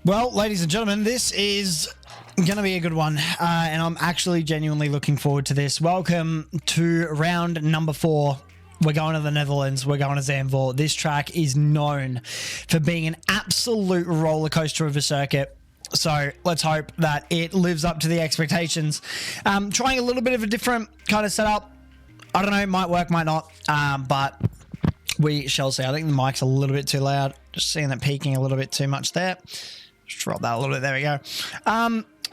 Well, ladies and gentlemen, this is going to be a good one, and I'm actually genuinely looking forward to this. Welcome to round number 4. We're going to the Netherlands. We're going to Zandvoort. This track is known for being an absolute roller coaster of a circuit. So let's hope that it lives up to the expectations. Trying a little bit of a different kind of setup. I don't know, might work, might not, but we shall see. I think the mic's a little bit too loud. Just seeing that peaking a little bit too much there. Just drop that a little bit. There we go.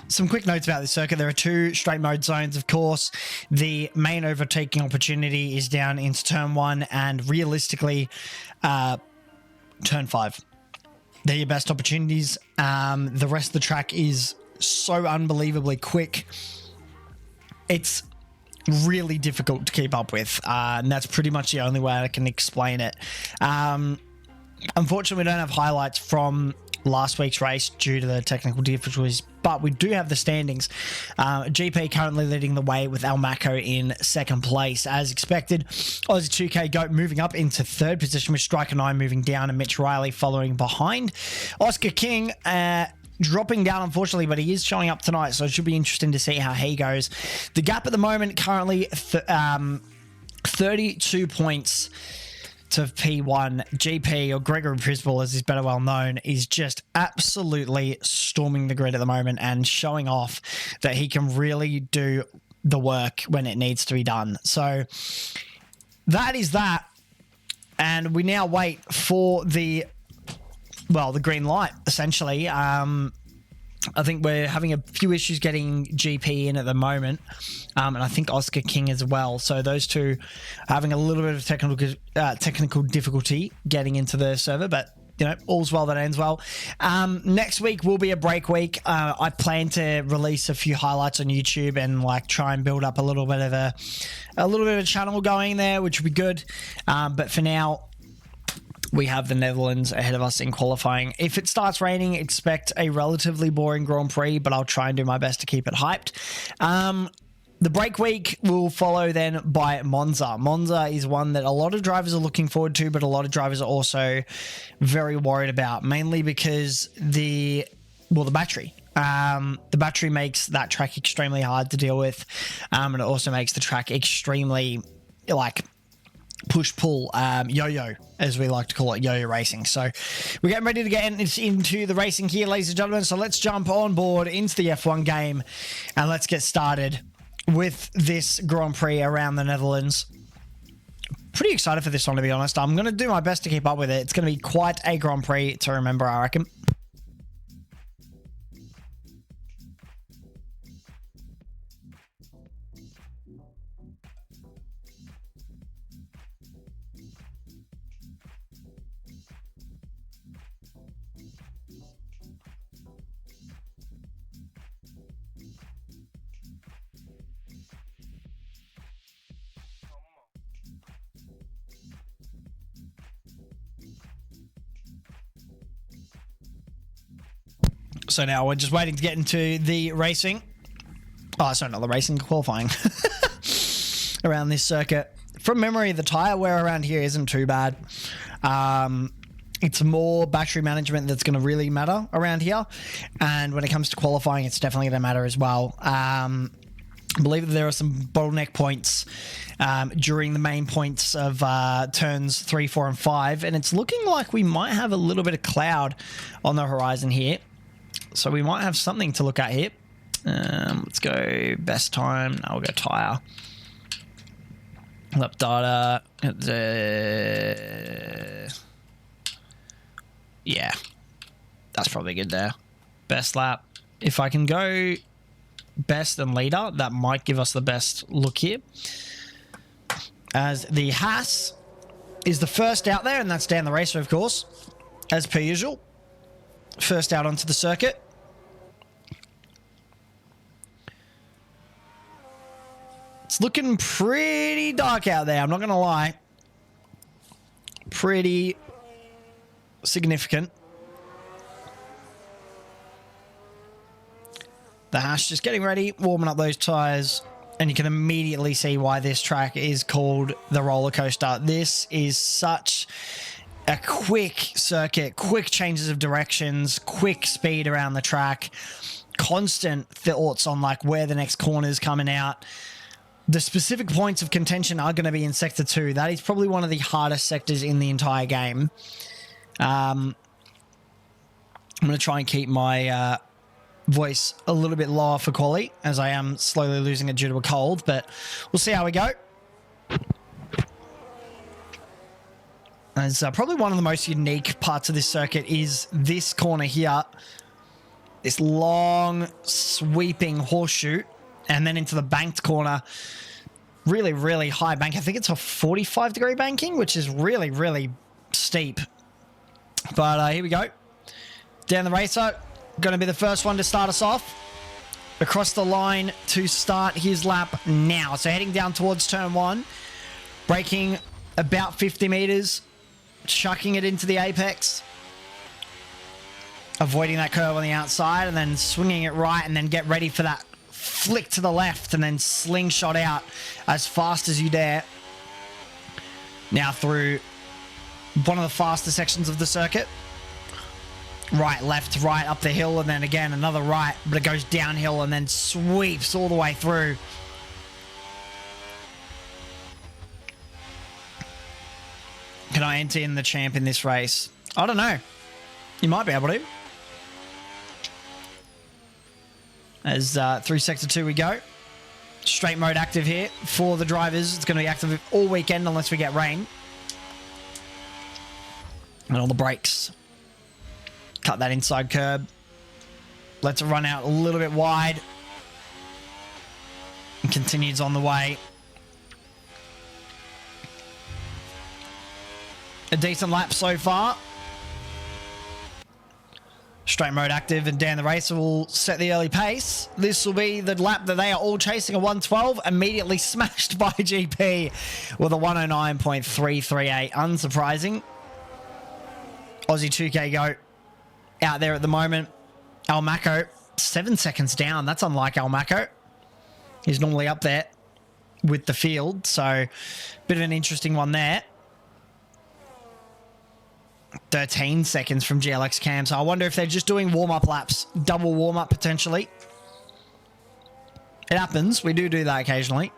Some quick notes about this circuit. There are 2 straight mode zones, of course. The main overtaking opportunity is down into turn 1 and realistically turn 5. They're your best opportunities. The rest of the track is so unbelievably quick. It's really difficult to keep up with, and that's pretty much the only way I can explain it. Unfortunately, we don't have highlights from last week's race due to the technical difficulties, but we do have the standings. GP currently leading the way with Almaco in second place as expected. Aussie 2K Goat moving up into third position with Striker 9 moving down and Mitch Riley following behind. Oscar King dropping down, unfortunately, but he is showing up tonight, so it should be interesting to see how he goes. The gap at the moment currently 32 points to P1. GP, or Gregory Prisball as he's better well known, is just absolutely storming the grid at the moment and showing off that he can really do the work when it needs to be done. So that is that, and we now wait for the green light, essentially. I think we're having a few issues getting GP in at the moment, and I think Oscar King as well. So those two are having a little bit of technical difficulty getting into the server, but you know, all's well that ends well. Next week will be a break week. I plan to release a few highlights on YouTube and like try and build up a little bit of a channel going there, which would be good. But for now, we have the Netherlands ahead of us in qualifying. If it starts raining, expect a relatively boring Grand Prix, but I'll try and do my best to keep it hyped. The break week will follow then by Monza. Monza is one that a lot of drivers are looking forward to, but a lot of drivers are also very worried about, mainly because the battery. The battery makes that track extremely hard to deal with, and it also makes the track extremely push-pull, yo-yo, as we like to call it, yo-yo racing. So we're getting ready to get into the racing here, ladies and gentlemen. So let's jump on board into the F1 game and let's get started with this Grand Prix around the Netherlands. Pretty excited for this one, to be honest. I'm going to do my best to keep up with it. It's going to be quite a Grand Prix to remember, I reckon. So now we're just waiting to get into the racing. Oh, sorry, not the racing, qualifying. Around this circuit. From memory, the tyre wear around here isn't too bad. It's more battery management that's going to really matter around here. And when it comes to qualifying, it's definitely going to matter as well. I believe that there are some bottleneck points during the main points of turns 3, 4, and 5. And it's looking like we might have a little bit of cloud on the horizon here. So we might have something to look at here. Let's go best time. Now we'll go tyre. Lap data. Yeah, that's probably good there. Best lap. If I can go best and leader, that might give us the best look here. As the Haas is the first out there, and that's Dan the Racer, of course, as per usual. First out onto the circuit. It's looking pretty dark out there, I'm not going to lie. Pretty significant. The Haas just getting ready, warming up those tyres, and you can immediately see why this track is called the roller coaster. This is such a quick circuit, quick changes of directions, quick speed around the track, constant thoughts on like where the next corner is coming out. The specific points of contention are going to be in Sector 2. That is probably one of the hardest sectors in the entire game. I'm going to try and keep my voice a little bit lower for quality, as I am slowly losing it due to a cold, but we'll see how we go. As probably one of the most unique parts of this circuit is this corner here. This long, sweeping horseshoe, and then into the banked corner. Really, really high bank. I think it's a 45-degree banking, which is really, really steep. But here we go. Dan the Racer, going to be the first one to start us off. Across the line to start his lap now. So heading down towards turn 1. Braking about 50 meters. Chucking it into the apex. Avoiding that curve on the outside and then swinging it right and then get ready for that flick to the left and then slingshot out as fast as you dare. Now through one of the faster sections of the circuit. Right, left, right, up the hill, and then again another right, but it goes downhill and then sweeps all the way through. Can I enter in the champ in this race? I don't know. You might be able to. As through Sector 2 we go. Straight mode active here for the drivers. It's going to be active all weekend unless we get rain. And all the brakes. Cut that inside curb. Lets it run out a little bit wide. And continues on the way. A decent lap so far. Straight mode active, and Dan the Racer will set the early pace. This will be the lap that they are all chasing, a 112, immediately smashed by GP with a 109.338. Unsurprising. Aussie 2K go out there at the moment. Almaco, 7 seconds down. That's unlike Almaco. He's normally up there with the field, so bit of an interesting one there. 13 seconds from GLX Cam. So I wonder if they're just doing warm-up laps. Double warm-up, potentially. It happens. We do that occasionally.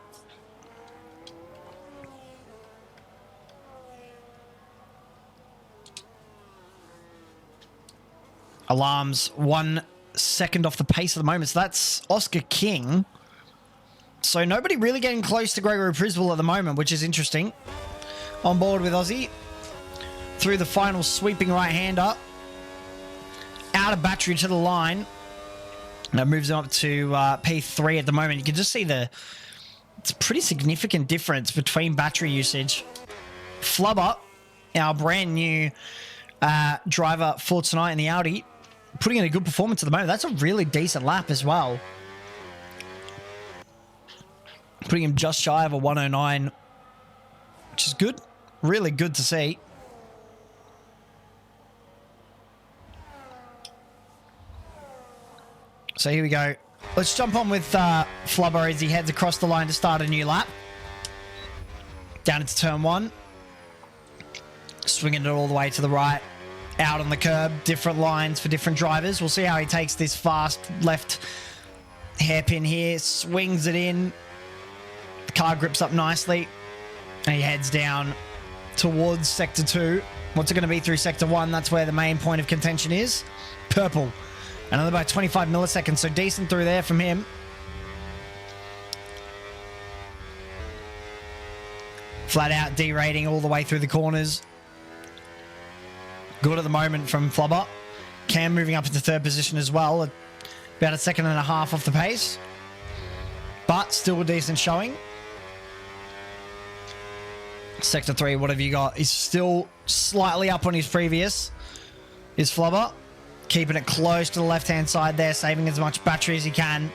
Alarms 1 second off the pace at the moment. So that's Oscar King. So nobody really getting close to Gregory Prisball at the moment, which is interesting. On board with Aussie. Through the final sweeping right-hander. Out of battery to the line. That moves him up to P3 at the moment. You can just see it's a pretty significant difference between battery usage. Flubber, our brand new driver for tonight in the Audi, putting in a good performance at the moment. That's a really decent lap as well. Putting him just shy of a 109, which is good. Really good to see. So here we go. Let's jump on with Flubber as he heads across the line to start a new lap. Down into turn 1. Swinging it all the way to the right. Out on the curb. Different lines for different drivers. We'll see how he takes this fast left hairpin here. Swings it in. The car grips up nicely. And he heads down towards Sector 2. What's it going to be through Sector 1? That's where the main point of contention is. Purple. Another by 25 milliseconds, so decent through there from him. Flat out derating all the way through the corners. Good at the moment from Flubber. Cam moving up into third position as well. About a second and a half off the pace. But still a decent showing. Sector 3, what have you got? He's still slightly up on his previous. Is Flubber. Keeping it close to the left-hand side there, saving as much battery as he can.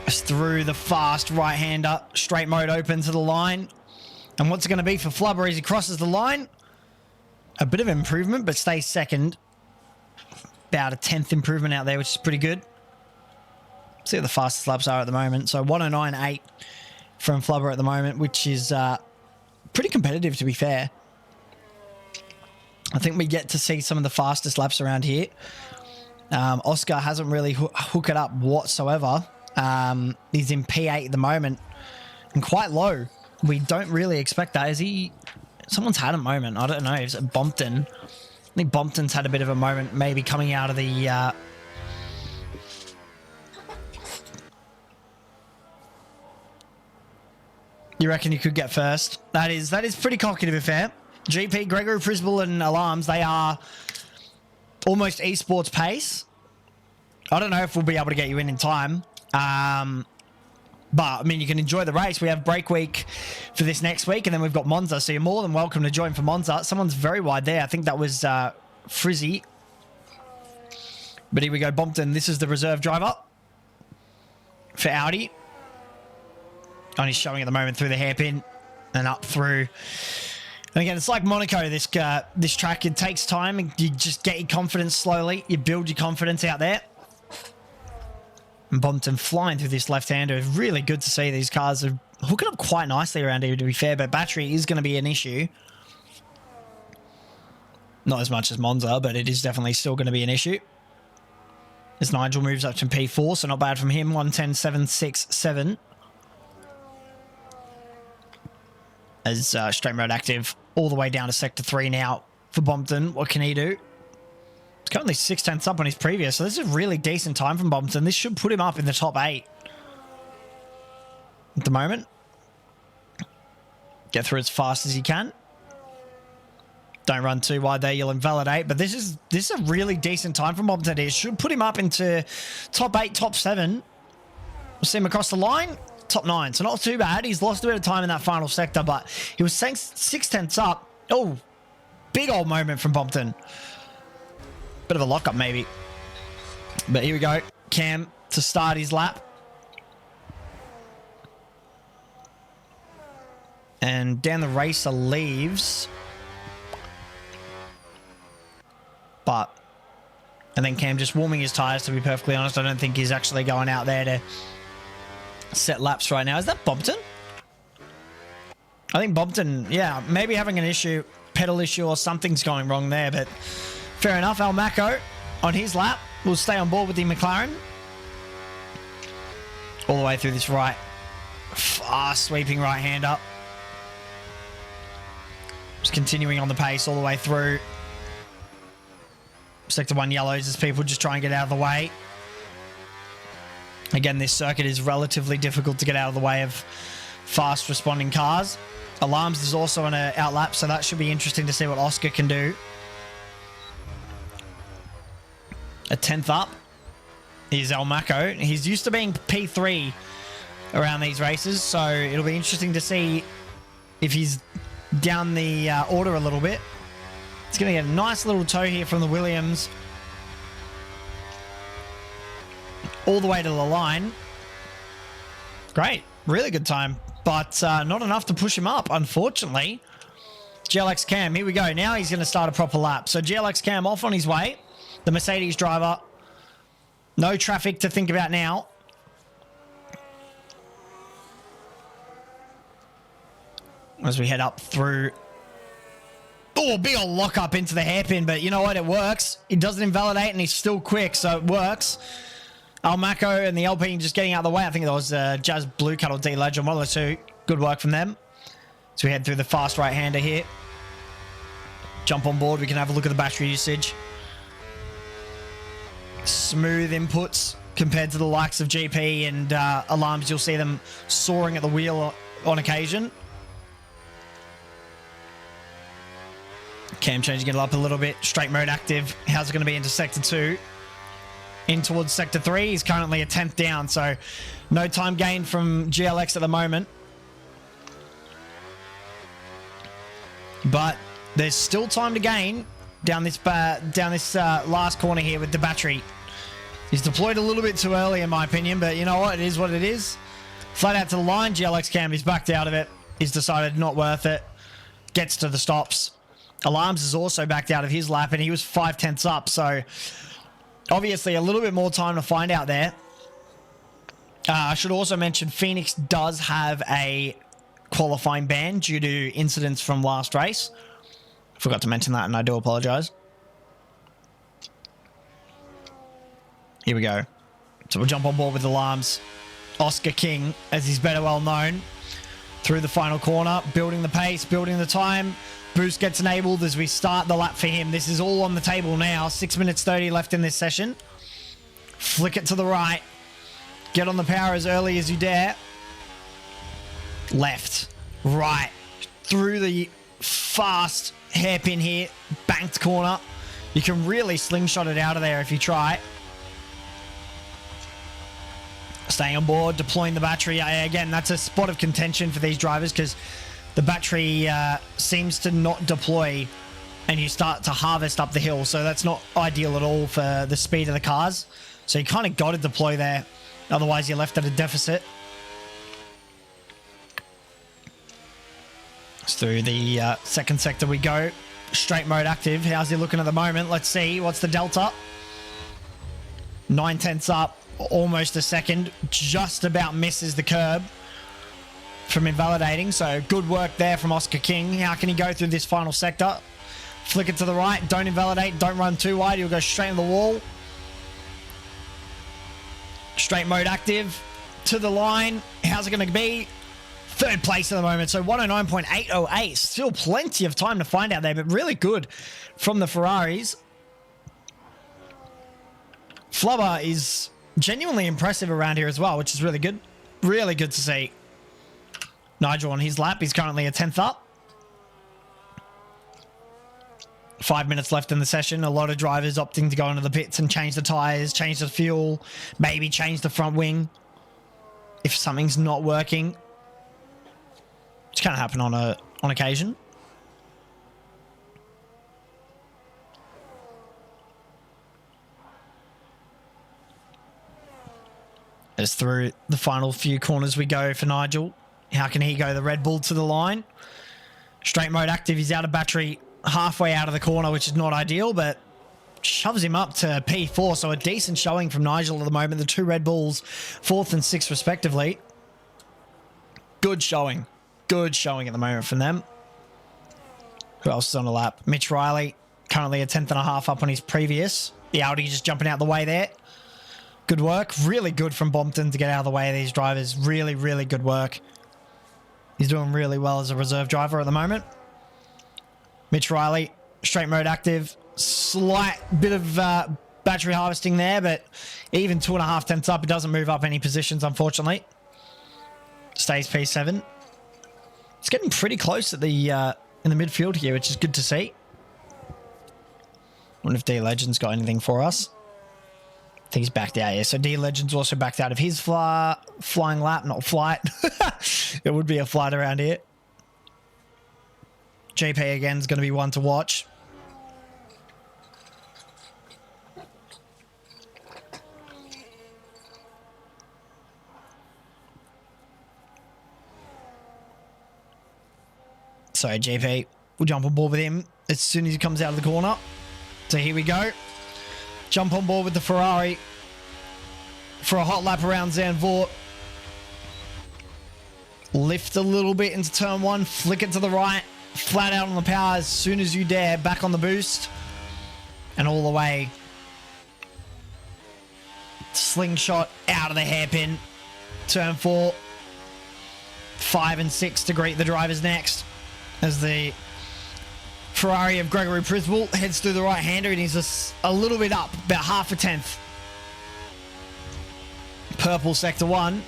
Through the fast right-hander. Straight mode open to the line. And what's it going to be for Flubber as he crosses the line? A bit of improvement, but stays second. About a 10th improvement out there, which is pretty good. See what the fastest laps are at the moment. So 109.8 from Flubber at the moment, which is pretty competitive, to be fair. I think we get to see some of the fastest laps around here. Oscar hasn't really hooked it up whatsoever. He's in P8 at the moment and quite low. We don't really expect that. Is he... Someone's had a moment. I don't know. Is it Bompton? I think Bompton's had a bit of a moment maybe coming out of the... You reckon you could get first? That is pretty cocky, to be fair. GP, Gregory Prisball and Alarms, they are almost esports pace. I don't know if we'll be able to get you in time. But, I mean, you can enjoy the race. We have break week for this next week, and then we've got Monza, so you're more than welcome to join for Monza. Someone's very wide there. I think that was Frizzy. But here we go, Bompton. This is the reserve driver for Audi. And he's showing at the moment through the hairpin and up through. And again, it's like Monaco, this track. It takes time. You just get your confidence slowly. You build your confidence out there. And Bompton flying through this left-hander. It's really good to see these cars are hooking up quite nicely around here, to be fair. But battery is going to be an issue. Not as much as Monza, but it is definitely still going to be an issue. As Nigel moves up to P4, so not bad from him. 110.767. As straight mode active all the way down to sector 3 now for Bompton. What can he do? He's currently 6/10 up on his previous, so this is a really decent time from Bompton. This should put him up in the top 8 at the moment. Get through as fast as he can. Don't run too wide there, you'll invalidate. But this is a really decent time from Bompton. It should put him up into top 8, top 7. We'll see him across the line. Top 9, so not too bad. He's lost a bit of time in that final sector, but he was 6/10 up. Oh, big old moment from Bompton. Bit of a lockup maybe. But here we go. Cam to start his lap. And Dan the Racer leaves. And then Cam just warming his tyres, to be perfectly honest. I don't think he's actually going out there to set laps right now. Is that Bompton? I think Bompton, yeah, maybe having an issue, pedal issue or something's going wrong there, but fair enough. Almaco on his lap will stay on board with the McLaren. All the way through this right. Fast sweeping right hand up. Just continuing on the pace all the way through. Sector 1 yellows as people just try and get out of the way. Again, this circuit is relatively difficult to get out of the way of fast responding cars. Alarms is also on an outlap, so that should be interesting to see what Oscar can do. A 10th up is Almaco. He's used to being P3 around these races, so it'll be interesting to see if he's down the order a little bit. He's going to get a nice little tow here from the Williams. All the way to the line. Great. Really good time. But not enough to push him up, unfortunately. GLX Cam, here we go. Now he's going to start a proper lap. So GLX Cam off on his way. The Mercedes driver. No traffic to think about now. As we head up through. Oh, big old lock up into the hairpin. But you know what? It works. It doesn't invalidate and he's still quick. So it works. Almaco and the Alpine just getting out of the way. I think that was Jazz Blue Cut or D Legend, one of the two. Good work from them. So we head through the fast right-hander here. Jump on board. We can have a look at the battery usage. Smooth inputs compared to the likes of GP and Alarms. You'll see them soaring at the wheel on occasion. Cam changing it up a little bit. Straight mode active. How's it going to be into sector 2? In towards sector 3. He's currently a 10th down, so no time gain from GLX at the moment. But there's still time to gain down this last corner here with the battery. He's deployed a little bit too early, in my opinion, but you know what? It is what it is. Flat out to the line. GLX Cam, he's backed out of it. He's decided not worth it. Gets to the stops. Alarms is also backed out of his lap, and he was 5/10 up, so obviously a little bit more time to find out there. I should also mention Phoenix does have a qualifying ban due to incidents from last race. Forgot to mention that, and I do apologize. Here we go. So we'll jump on board with alarms. Oscar King, as he's better well known, through the final corner, building the pace, building the time. Boost gets enabled as we start the lap for him. This is all on the table now. 6 minutes 30 left in this session. Flick it to the right. Get on the power as early as you dare. Left, right, through the fast hairpin here. Banked corner. You can really slingshot it out of there if you try. Staying on board, deploying the battery. Again, that's a spot of contention for these drivers because the battery seems to not deploy and you start to harvest up the hill. So that's not ideal at all for the speed of the cars. So you kind of got to deploy there. Otherwise, you're left at a deficit. Through the second sector we go. Straight mode active. How's he looking at the moment? Let's see. What's the delta? 9/10 up. Almost a second. Just about misses the curb from invalidating. So good work there from Oscar King. How can he go through this final sector? Flick it to the right. Don't invalidate. Don't run too wide. You'll go straight in the wall. Straight mode active. To the line. How's it going to be? Third place at the moment. So 109.808. Still plenty of time to find out there, but really good from the Ferraris. Flubber is genuinely impressive around here as well, which is really good. Really good to see. Nigel on his lap. He's currently a 10th up. 5 minutes left in the session. A lot of drivers opting to go into the pits and change the tyres, change the fuel, maybe change the front wing if something's not working. Which can happen on occasion. As through the final few corners we go for Nigel. How can he go? The Red Bull to the line. Straight mode active. He's out of battery halfway out of the corner, which is not ideal, but shoves him up to P4. So a decent showing from Nigel at the moment. The two Red Bulls, 4th and 6th respectively. Good showing. Good showing at the moment from them. Who else is on the lap? Mitch Riley, currently a 10th and a half up on his previous. The Audi just jumping out the way there. Good work. Really good from Bompton to get out of the way of these drivers. Really, really good work. He's doing really well as a reserve driver at the moment. Mitch Riley, straight mode active. Slight bit of battery harvesting there, but even 2.5 tenths up, it doesn't move up any positions, unfortunately. Stays P7. It's getting pretty close at the in the midfield here, which is good to see. Wonder if D Legend's got anything for us. I think he's backed out here. So D Legend's also backed out of his flying lap, not flight. It would be a flight around here. GP again is going to be one to watch. So GP will jump on board with him as soon as he comes out of the corner. So here we go. Jump on board with the Ferrari for a hot lap around Zandvoort. Lift a little bit into turn one. Flick it to the right. Flat out on the power as soon as you dare. Back on the boost. And all the way. Slingshot out of the hairpin. Turn 4. 5 and 6 to greet the drivers next. As the Ferrari of Gregory Prisball heads through the right-hander and he's a little bit up, about half a tenth. Purple sector 1.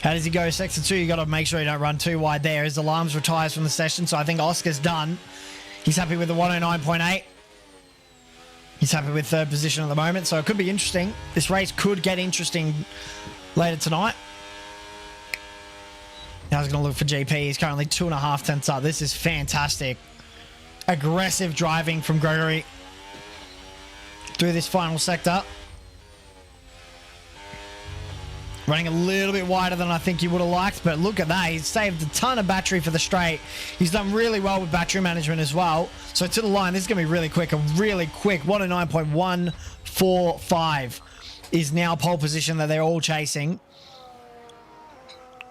How does he go? Sector 2, you got to make sure you don't run too wide there as alarms retires from the session. So I think Oscar's done. He's happy with the 109.8. He's happy with third position at the moment. So it could be interesting. This race could get interesting later tonight. Now he's going to look for GP. He's currently 2.5 tenths up. This is fantastic. Aggressive driving from Gregory through this final sector. Running a little bit wider than I think he would have liked, but look at that. He's saved a ton of battery for the straight. He's done really well with battery management as well. So to the line, this is going to be really quick. A really quick 109.145 is now pole position that they're all chasing.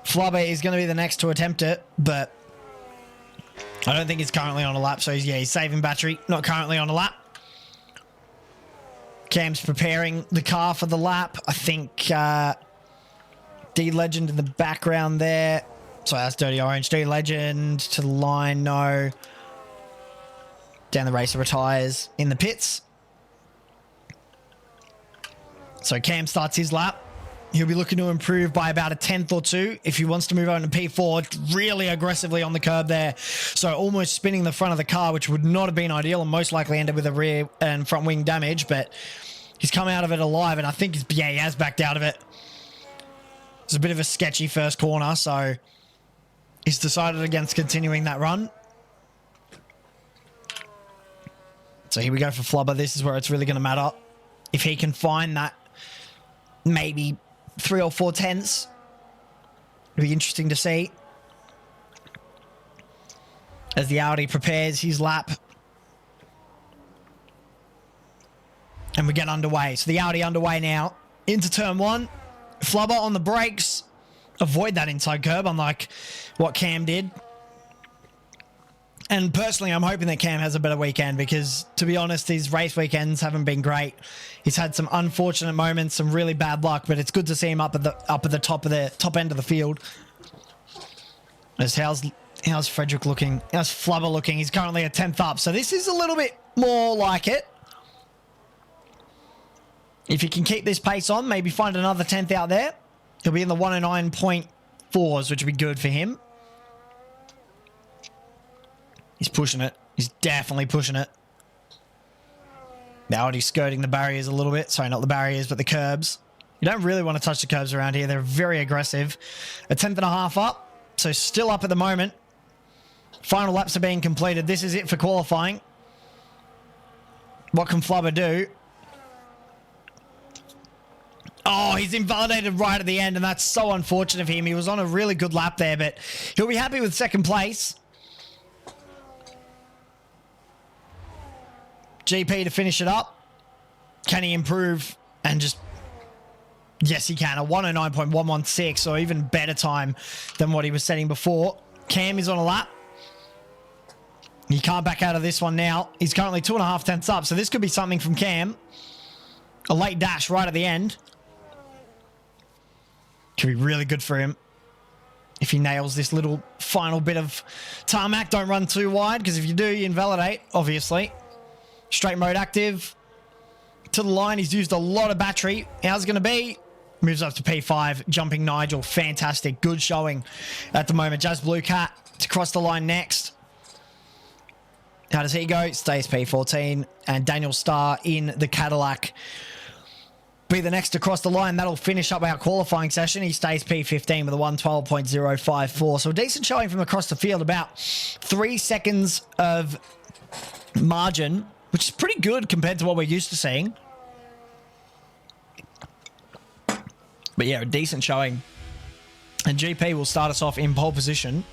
Flubber is going to be the next to attempt it, but I don't think he's currently on a lap. So he's saving battery. Not currently on a lap. Cam's preparing the car for the lap. I think D-Legend in the background there. So that's Dirty Orange. D-Legend to the line, no. Down the racer retires in the pits. So Cam starts his lap. He'll be looking to improve by about a tenth or two if he wants to move on to P4 really aggressively on the curb there. So almost spinning the front of the car, which would not have been ideal and most likely ended with a rear and front wing damage, but he's come out of it alive, and I think he has backed out of it. It's a bit of a sketchy first corner, so he's decided against continuing that run. So here we go for Flubber. This is where it's really going to matter. If he can find that maybe 3 or 4 tenths, it'll be interesting to see as the Audi prepares his lap. And we get underway. So the Audi underway now into turn 1. Flubber on the brakes. Avoid that inside curb, unlike what Cam did. And personally, I'm hoping that Cam has a better weekend because, to be honest, his race weekends haven't been great. He's had some unfortunate moments, some really bad luck, but it's good to see him up at the top end of the field. How's Frederick looking? How's Flubber looking? He's currently a 10th up, so this is a little bit more like it. If he can keep this pace on, maybe find another 10th out there, he'll be in the 109.4s, which would be good for him. He's pushing it. He's definitely pushing it. Now he's skirting the barriers a little bit. Sorry, not the barriers, but the curbs. You don't really want to touch the curbs around here. They're very aggressive. A 10th and a half up. So still up at the moment. Final laps are being completed. This is it for qualifying. What can Flubber do? Oh, he's invalidated right at the end, and that's so unfortunate for him. He was on a really good lap there, but he'll be happy with second place. GP to finish it up. Can he improve and just... Yes, he can. A 109.116, or even better time than what he was setting before. Cam is on a lap. He can't back out of this one now. He's currently 2.5 tenths up, so this could be something from Cam. A late dash right at the end. Could be really good for him if he nails this little final bit of tarmac. Don't run too wide, because if you do, you invalidate, obviously. Straight mode active. To the line, he's used a lot of battery. How's it going to be? Moves up to P5. Jumping Nigel. Fantastic. Good showing at the moment. Jazz Blue Cat to cross the line next. How does he go? Stays P14. And Daniel Starr in the Cadillac be the next to cross the line. That'll finish up our qualifying session. He stays P15 with a 112.054. So a decent showing from across the field. About 3 seconds of margin, which is pretty good compared to what we're used to seeing. But yeah, a decent showing. And GP will start us off in pole position.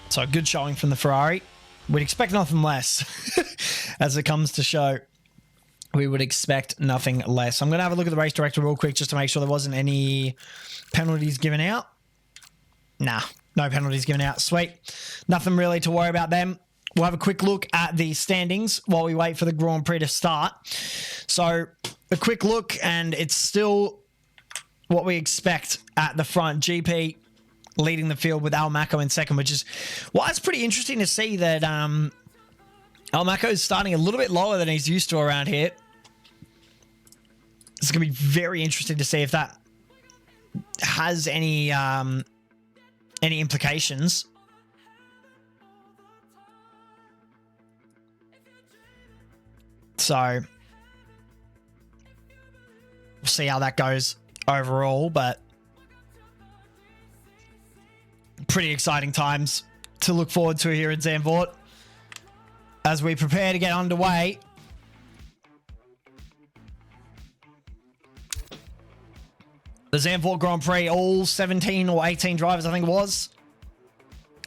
So a good showing from the Ferrari. We'd expect nothing less as it comes to show. We would expect nothing less. I'm going to have a look at the race director real quick just to make sure there wasn't any penalties given out. Nah, no penalties given out. Sweet. Nothing really to worry about them. We'll have a quick look at the standings while we wait for the Grand Prix to start. So a quick look, and it's still what we expect at the front. GP leading the field with Al Mako in second, which is why it's pretty interesting to see that Al Mako is starting a little bit lower than he's used to around here. It's going to be very interesting to see if that has any implications. So we'll see how that goes overall, but pretty exciting times to look forward to here in Zandvoort as we prepare to get underway. The Zandvoort Grand Prix, all 17 or 18 drivers, I think it was,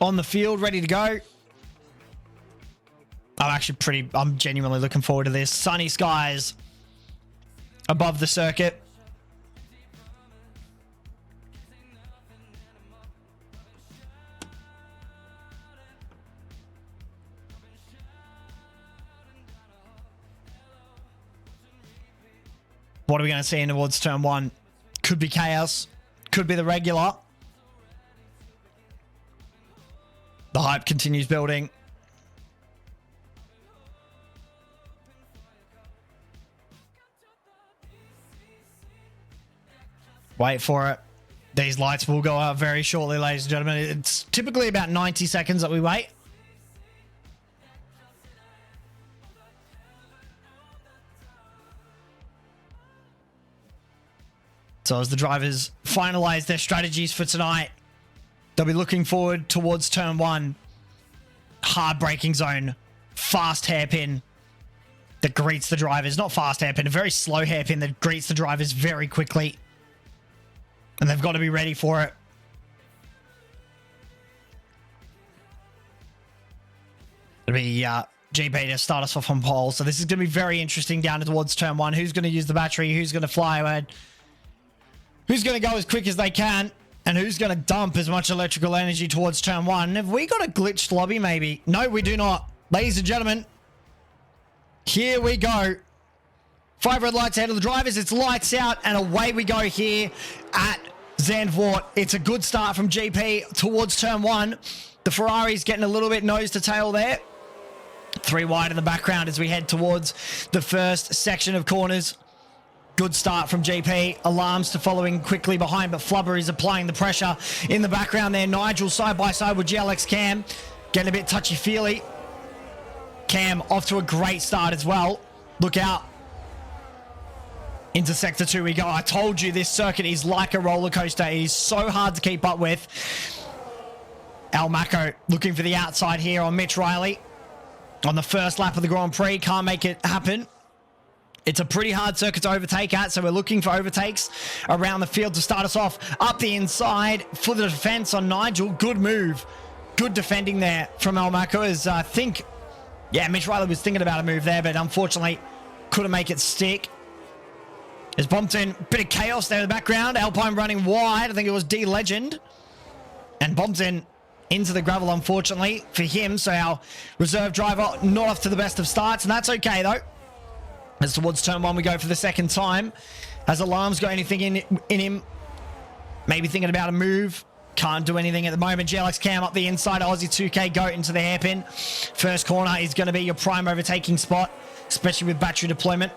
on the field, ready to go. I'm genuinely looking forward to this. Sunny skies above the circuit. What are we going to see in towards turn one? Could be chaos. Could be the regular. The hype continues building. Wait for it. These lights will go out very shortly, ladies and gentlemen. It's typically about 90 seconds that we wait. So as the drivers finalize their strategies for tonight, they'll be looking forward towards turn one. Hard braking zone. Fast hairpin that greets the drivers. Not fast hairpin, a very slow hairpin that greets the drivers very quickly. And they've got to be ready for it. It'll be GP to start us off on pole. So this is going to be very interesting down towards turn one. Who's going to use the battery? Who's going to fly ahead? Who's going to go as quick as they can? And who's going to dump as much electrical energy towards turn one? Have we got a glitched lobby maybe? No, we do not. Ladies and gentlemen, here we go. 5 red lights ahead of the drivers. It's lights out and away we go here at Zandvoort. It's a good start from GP towards turn one. The Ferrari's getting a little bit nose to tail there. 3 wide in the background as we head towards the first section of corners. Good start from GP. Alarms to following quickly behind, but Flubber is applying the pressure in the background there. Nigel side by side with GLX Cam. Getting a bit touchy-feely. Cam off to a great start as well. Look out. Into Sector 2 we go. I told you this circuit is like a roller coaster. It is so hard to keep up with. Al Mako looking for the outside here on Mitch Riley. On the first lap of the Grand Prix. Can't make it happen. It's a pretty hard circuit to overtake at, so we're looking for overtakes around the field to start us off. Up the inside for the defense on Nigel. Good move. Good defending there from Al Mako as I think, yeah, Mitch Riley was thinking about a move there, but unfortunately couldn't make it stick. As bumped in, bit of chaos there in the background. Alpine running wide. I think it was D Legend. And bumped in into the gravel, unfortunately, for him. So our reserve driver not off to the best of starts, and that's okay, though. As towards turn one, we go for the second time. Has Alarms got anything in him? Maybe thinking about a move. Can't do anything at the moment. GLX Cam up the inside. Aussie 2K goat into the hairpin. First corner is going to be your prime overtaking spot, especially with battery deployment.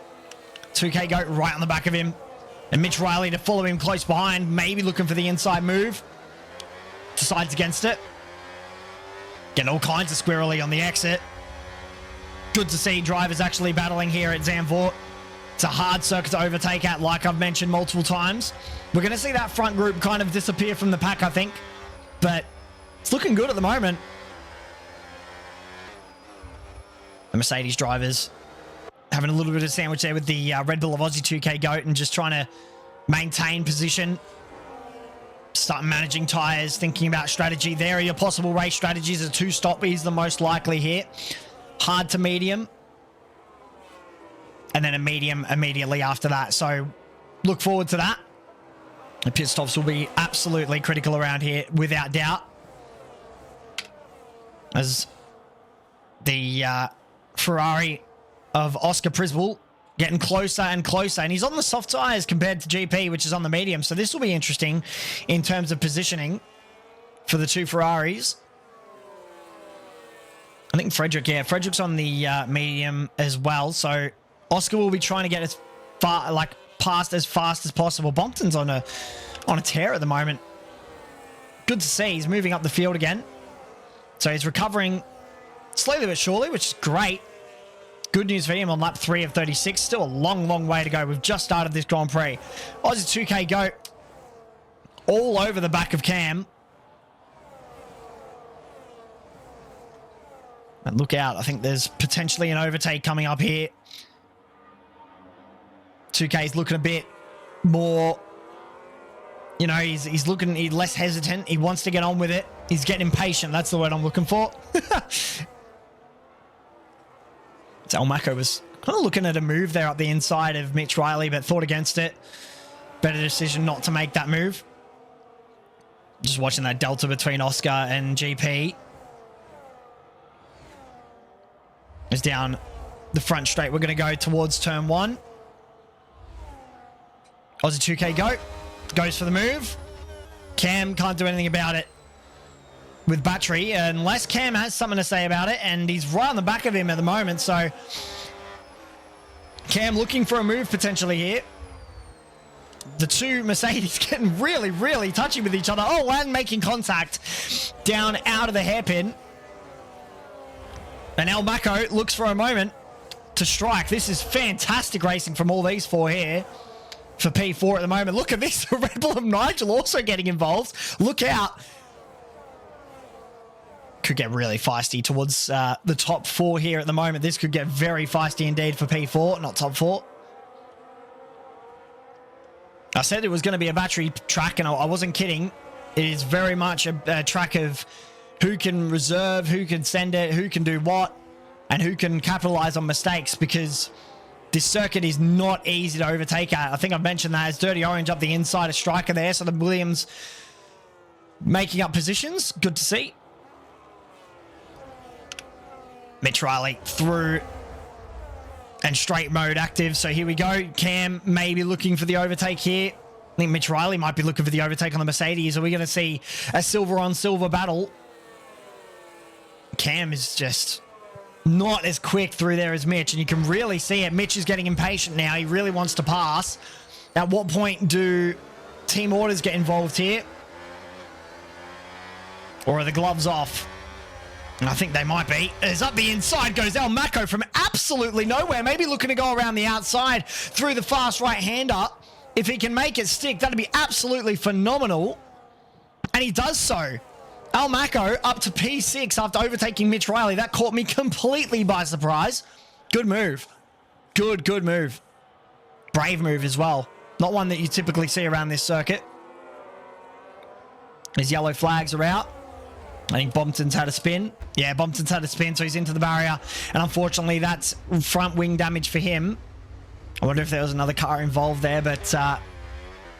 2K goat right on the back of him. And Mitch Riley to follow him close behind. Maybe looking for the inside move. Decides against it. Getting all kinds of squirrely on the exit. Good to see drivers actually battling here at Zandvoort. It's a hard circuit to overtake at, like I've mentioned multiple times. We're going to see that front group kind of disappear from the pack, I think. But it's looking good at the moment. The Mercedes drivers having a little bit of sandwich there with the Red Bull of Aussie 2K GOAT and just trying to maintain position. Start managing tyres, thinking about strategy. There are your possible race strategies. A 2-stop is the most likely here. Hard to medium. And then a medium immediately after that. So look forward to that. The pit stops will be absolutely critical around here, without doubt. As the Ferrari of Oscar Prisbel getting closer and closer. And he's on the soft tyres compared to GP, which is on the medium. So this will be interesting in terms of positioning for the two Ferraris. I think Frederick, yeah, Frederick's on the medium as well. So Oscar will be trying to get as far, like, past as fast as possible. Bompton's on a tear at the moment. Good to see. He's moving up the field again. So he's recovering slowly but surely, which is great. Good news for him on lap 3 of 36. Still a long, long way to go. We've just started this Grand Prix. Aussie 2K GOAT all over the back of Cam. And look out. I think there's potentially an overtake coming up here. 2K's looking a bit more, you know, he's looking less hesitant. He wants to get on with it. He's getting impatient. That's the word I'm looking for. So Mako was kind of looking at a move there up the inside of Mitch Riley, but thought against it. Better decision not to make that move. Just watching that delta between Oscar and GP. Is down the front straight. We're going to go towards turn one. Aussie 2K go. Goes for the move. Cam can't do anything about it with battery unless Cam has something to say about it, and he's right on the back of him at the moment. So Cam looking for a move potentially here. The two Mercedes getting really, really touchy with each other. Oh, and making contact down out of the hairpin. And El Mako looks for a moment to strike. This is fantastic racing from all these four here for P4 at the moment. Look at this. Red Bull of Nigel also getting involved. Look out. Could get really feisty towards the top four here at the moment. This could get very feisty indeed for P4, not top four. I said it was going to be a battery track, and I wasn't kidding. It is very much a track of who can reserve, who can send it, who can do what, and who can capitalize on mistakes, because this circuit is not easy to overtake at. I think I've mentioned that as Dirty Orange up the inside, a striker there. So the Williams making up positions. Good to see. Mitch Riley through and straight mode active. So here we go. Cam maybe looking for the overtake here. I think Mitch Riley might be looking for the overtake on the Mercedes. Are we going to see a silver on silver battle? Cam is just not as quick through there as Mitch, and you can really see it. Mitch is getting impatient now. He really wants to pass. At what point do team orders get involved here? Or are the gloves off? And I think they might be. As up the inside goes El Mako from absolutely nowhere. Maybe looking to go around the outside through the fast right-hander. If he can make it stick, that'd be absolutely phenomenal. And he does so. El Mako up to P6 after overtaking Mitch Riley. That caught me completely by surprise. Good move. Good move. Brave move as well. Not one that you typically see around this circuit. His yellow flags are out. I think Bompton's had a spin. Yeah, Bompton's had a spin, so he's into the barrier. And unfortunately, that's front wing damage for him. I wonder if there was another car involved there, but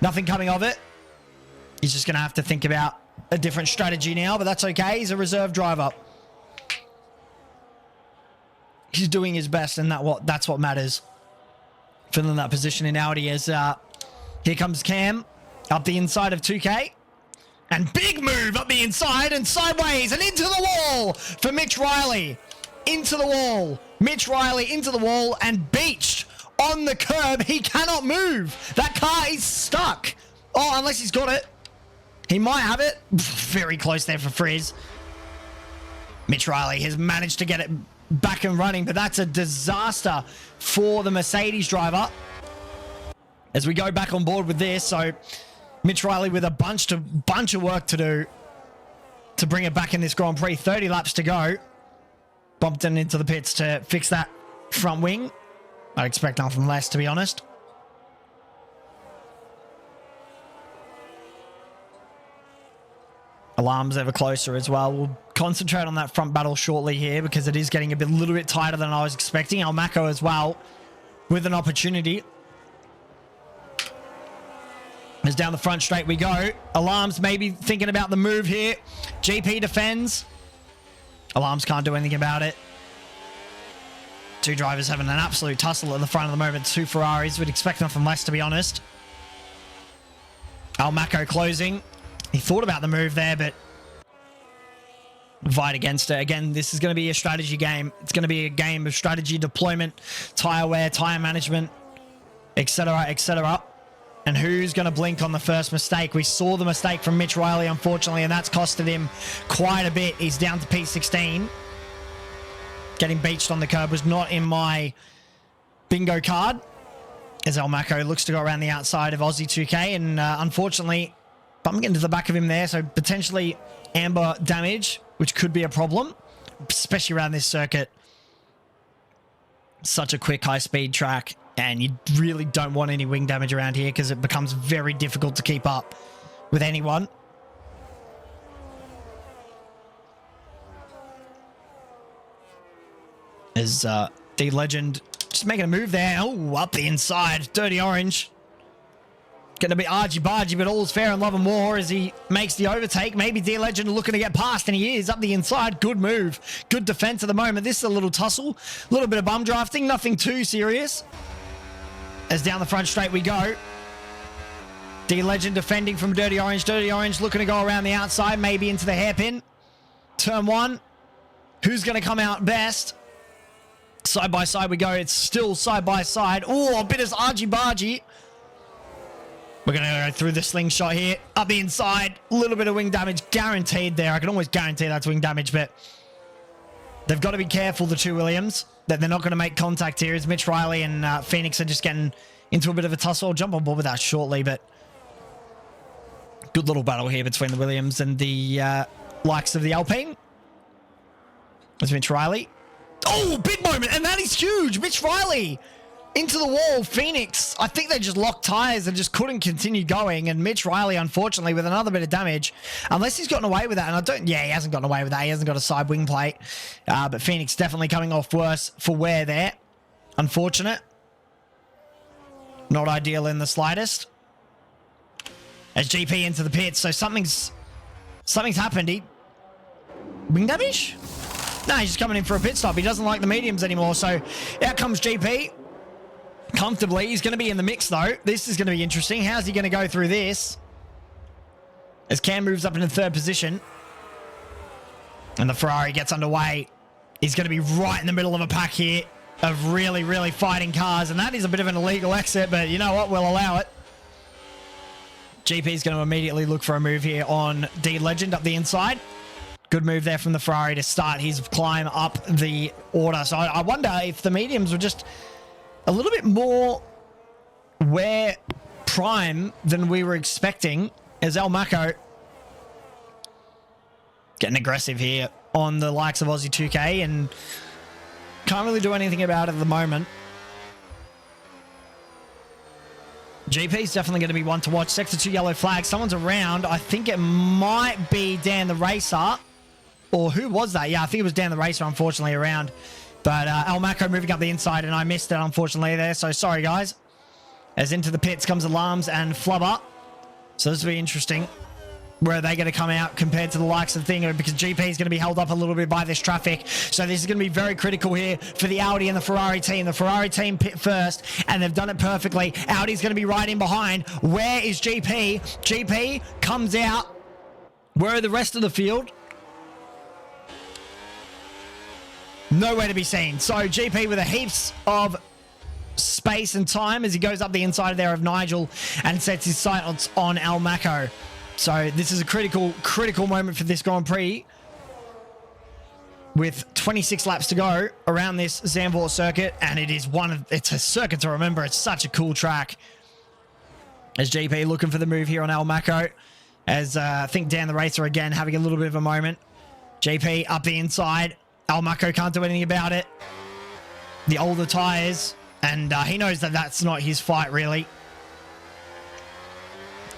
nothing coming of it. He's just going to have to think about a different strategy now, but that's okay. He's a reserve driver. He's doing his best, and that's what matters. Filling that position in Audi as here comes Cam up the inside of 2K. And big move up the inside and sideways and into the wall for Mitch Riley. Into the wall. Mitch Riley into the wall and beached on the curb. He cannot move. That car is stuck. Oh, unless he's got it. He might have it. Very close there for Frizz. Mitch Riley has managed to get it back and running, but that's a disaster for the Mercedes driver. As we go back on board with this, so Mitch Riley with a bunch of work to do to bring it back in this Grand Prix. 30 laps to go. Bompton into the pits to fix that front wing. I'd expect nothing less, to be honest. Alarm's ever closer as well. We'll concentrate on that front battle shortly here because it is getting a little bit tighter than I was expecting. El Mako as well with an opportunity. As down the front straight we go. Alarms maybe thinking about the move here. GP defends. Alarms can't do anything about it. Two drivers having an absolute tussle at the front at the moment. Two Ferraris. Would expect nothing less, to be honest. El Mako closing. He thought about the move there, but fight against it. Again, this is going to be a strategy game. It's going to be a game of strategy, deployment, tyre wear, tyre management, etc., etc. And who's going to blink on the first mistake? We saw the mistake from Mitch Riley, unfortunately, and that's costed him quite a bit. He's down to P16. Getting beached on the curb was not in my bingo card. As El Mako looks to go around the outside of Aussie 2K, and unfortunately, bumping into the back of him there, so potentially amber damage, which could be a problem, especially around this circuit. Such a quick, high-speed track. And you really don't want any wing damage around here because it becomes very difficult to keep up with anyone. As D Legend just making a move there. Oh, up the inside. Dirty Orange. Going to be argy-bargy, but all's fair in love and war as he makes the overtake. Maybe D Legend looking to get past, and he is up the inside. Good move. Good defense at the moment. This is a little tussle. A little bit of bum drafting. Nothing too serious. As down the front straight we go. D-Legend defending from Dirty Orange. Dirty Orange looking to go around the outside, maybe into the hairpin. Turn one. Who's going to come out best? Side by side we go. It's still side by side. Oh, a bit of argy-bargy. We're going to go through the slingshot here. Up the inside. A little bit of wing damage guaranteed there. I can almost guarantee that's wing damage, but they've got to be careful, the two Williams, that they're not going to make contact here, as Mitch Riley and Phoenix are just getting into a bit of a tussle. I'll jump on board with that shortly, but good little battle here between the Williams and the likes of the Alpine. There's Mitch Riley. Oh, big moment, and that is huge. Mitch Riley into the wall. Phoenix, I think they just locked tires and just couldn't continue going, and Mitch Riley, unfortunately, with another bit of damage, unless he's gotten away with that, and I don't, yeah, he hasn't gotten away with that. He hasn't got a side wing plate, but Phoenix definitely coming off worse for wear there. Unfortunate. Not ideal in the slightest. As GP into the pits, so something's happened. Wing damage? No, he's just coming in for a pit stop. He doesn't like the mediums anymore, so out comes GP. Comfortably. He's going to be in the mix, though. This is going to be interesting. How's he going to go through this? As Cam moves up into third position. And the Ferrari gets underway. He's going to be right in the middle of a pack here of really, really fighting cars. And that is a bit of an illegal exit, but you know what? We'll allow it. GP's going to immediately look for a move here on D-Legend up the inside. Good move there from the Ferrari to start his climb up the order. So I wonder if the mediums were just a little bit more wear prime than we were expecting, as El Mako getting aggressive here on the likes of Aussie 2K and can't really do anything about it at the moment. GP's definitely going to be one to watch. Sector 2 yellow flag. Someone's around. I think it might be Dan the Racer. Or who was that? Yeah, I think it was Dan the Racer, unfortunately, around. But El Mako moving up the inside, and I missed it, unfortunately, there. So sorry, guys. As into the pits comes Alarms and Flubber. So this will be interesting. Where are they going to come out compared to the likes of Thingo? Because GP is going to be held up a little bit by this traffic. So this is going to be very critical here for the Audi and the Ferrari team. The Ferrari team pit first, and they've done it perfectly. Audi's going to be right in behind. Where is GP? GP comes out. Where are the rest of the field? Nowhere to be seen. So GP with a heaps of space and time as he goes up the inside there of Nigel and sets his sights on El Mako. So this is a critical moment for this Grand Prix. With 26 laps to go around this Zandvoort circuit, and it's a circuit to remember. It's such a cool track. As GP looking for the move here on El Mako, as I think Dan the Racer again having a little bit of a moment. GP up the inside. El Mako can't do anything about it. The older tires, and he knows that that's not his fight really.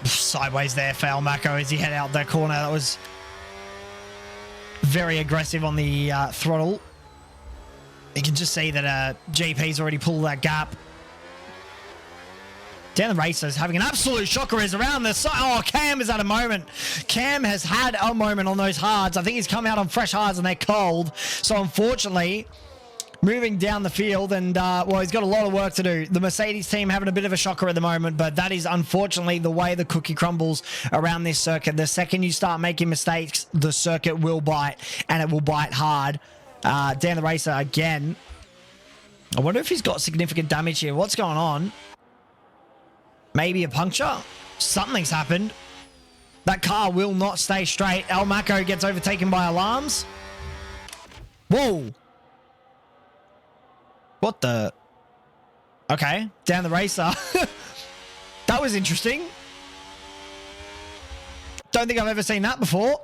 Sideways there for El Mako as he head out that corner. That was very aggressive on the throttle. You can just see that GP's already pulled that gap. Dan the Racer's having an absolute shocker is around the side. Oh, Cam is at a moment. Cam has had a moment on those hards. I think he's come out on fresh hards and they're cold. So unfortunately, moving down the field and, well, he's got a lot of work to do. The Mercedes team having a bit of a shocker at the moment, but that is unfortunately the way the cookie crumbles around this circuit. The second you start making mistakes, the circuit will bite, and it will bite hard. Dan the Racer again. I wonder if he's got significant damage here. What's going on? Maybe a puncture? Something's happened. That car will not stay straight. El Mako gets overtaken by Alarms. Whoa. What the? Okay, down the Racer. That was interesting. Don't think I've ever seen that before.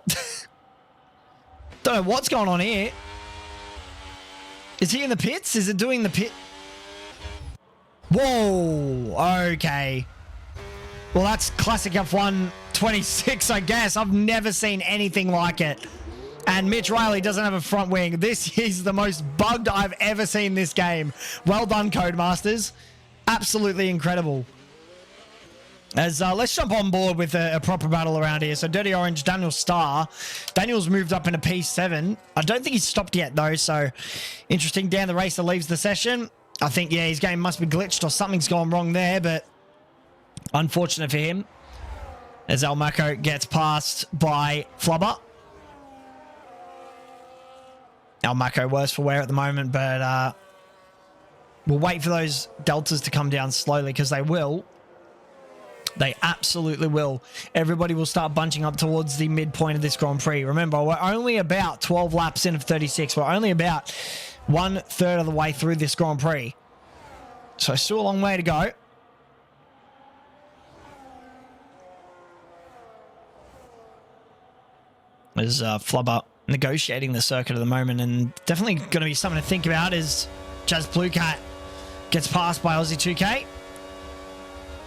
Don't know what's going on here. Is he in the pits? Is it doing the pit? Whoa. Okay. Well, that's classic F1 26, I guess. I've never seen anything like it. And Mitch Riley doesn't have a front wing. This is the most bugged I've ever seen this game. Well done, Codemasters. Absolutely incredible. As let's jump on board with a proper battle around here. So Dirty Orange, Daniel Starr. Daniel's moved up into P7. I don't think he's stopped yet, though. So interesting. Dan the Racer leaves the session. I think, yeah, his game must be glitched or something's gone wrong there. But unfortunate for him. as Almaco gets passed by Flubber. Almaco worse for wear at the moment, but we'll wait for those deltas to come down slowly because they will. They absolutely will. Everybody will start bunching up towards the midpoint of this Grand Prix. Remember, we're only about 12 laps in of 36. We're only about 1/3 of the way through this Grand Prix. So still a long way to go. There's Flubber negotiating the circuit at the moment, and definitely going to be something to think about as Jazz Blue Cat gets passed by Aussie 2K.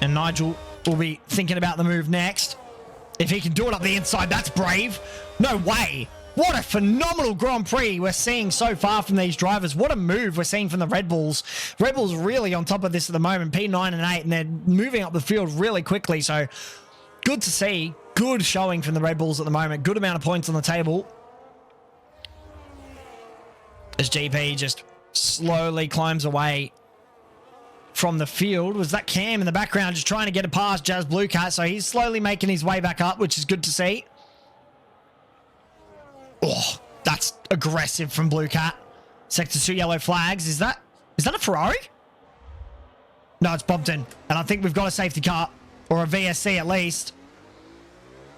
And Nigel will be thinking about the move next. If he can do it up the inside, that's brave. No way. What a phenomenal Grand Prix we're seeing so far from these drivers. What a move we're seeing from the Red Bulls. Red Bulls really on top of this at the moment, P9 and 8, and they're moving up the field really quickly. So good to see. Good showing from the Red Bulls at the moment. Good amount of points on the table. As GP just slowly climbs away from the field. Was that Cam in the background just trying to get it past Jazz Blue Cat? So he's slowly making his way back up, which is good to see. Oh, that's aggressive from Blue Cat. Sector 2 yellow flags. Is that a Ferrari? No, it's Bompton. And I think we've got a safety car, or a VSC at least,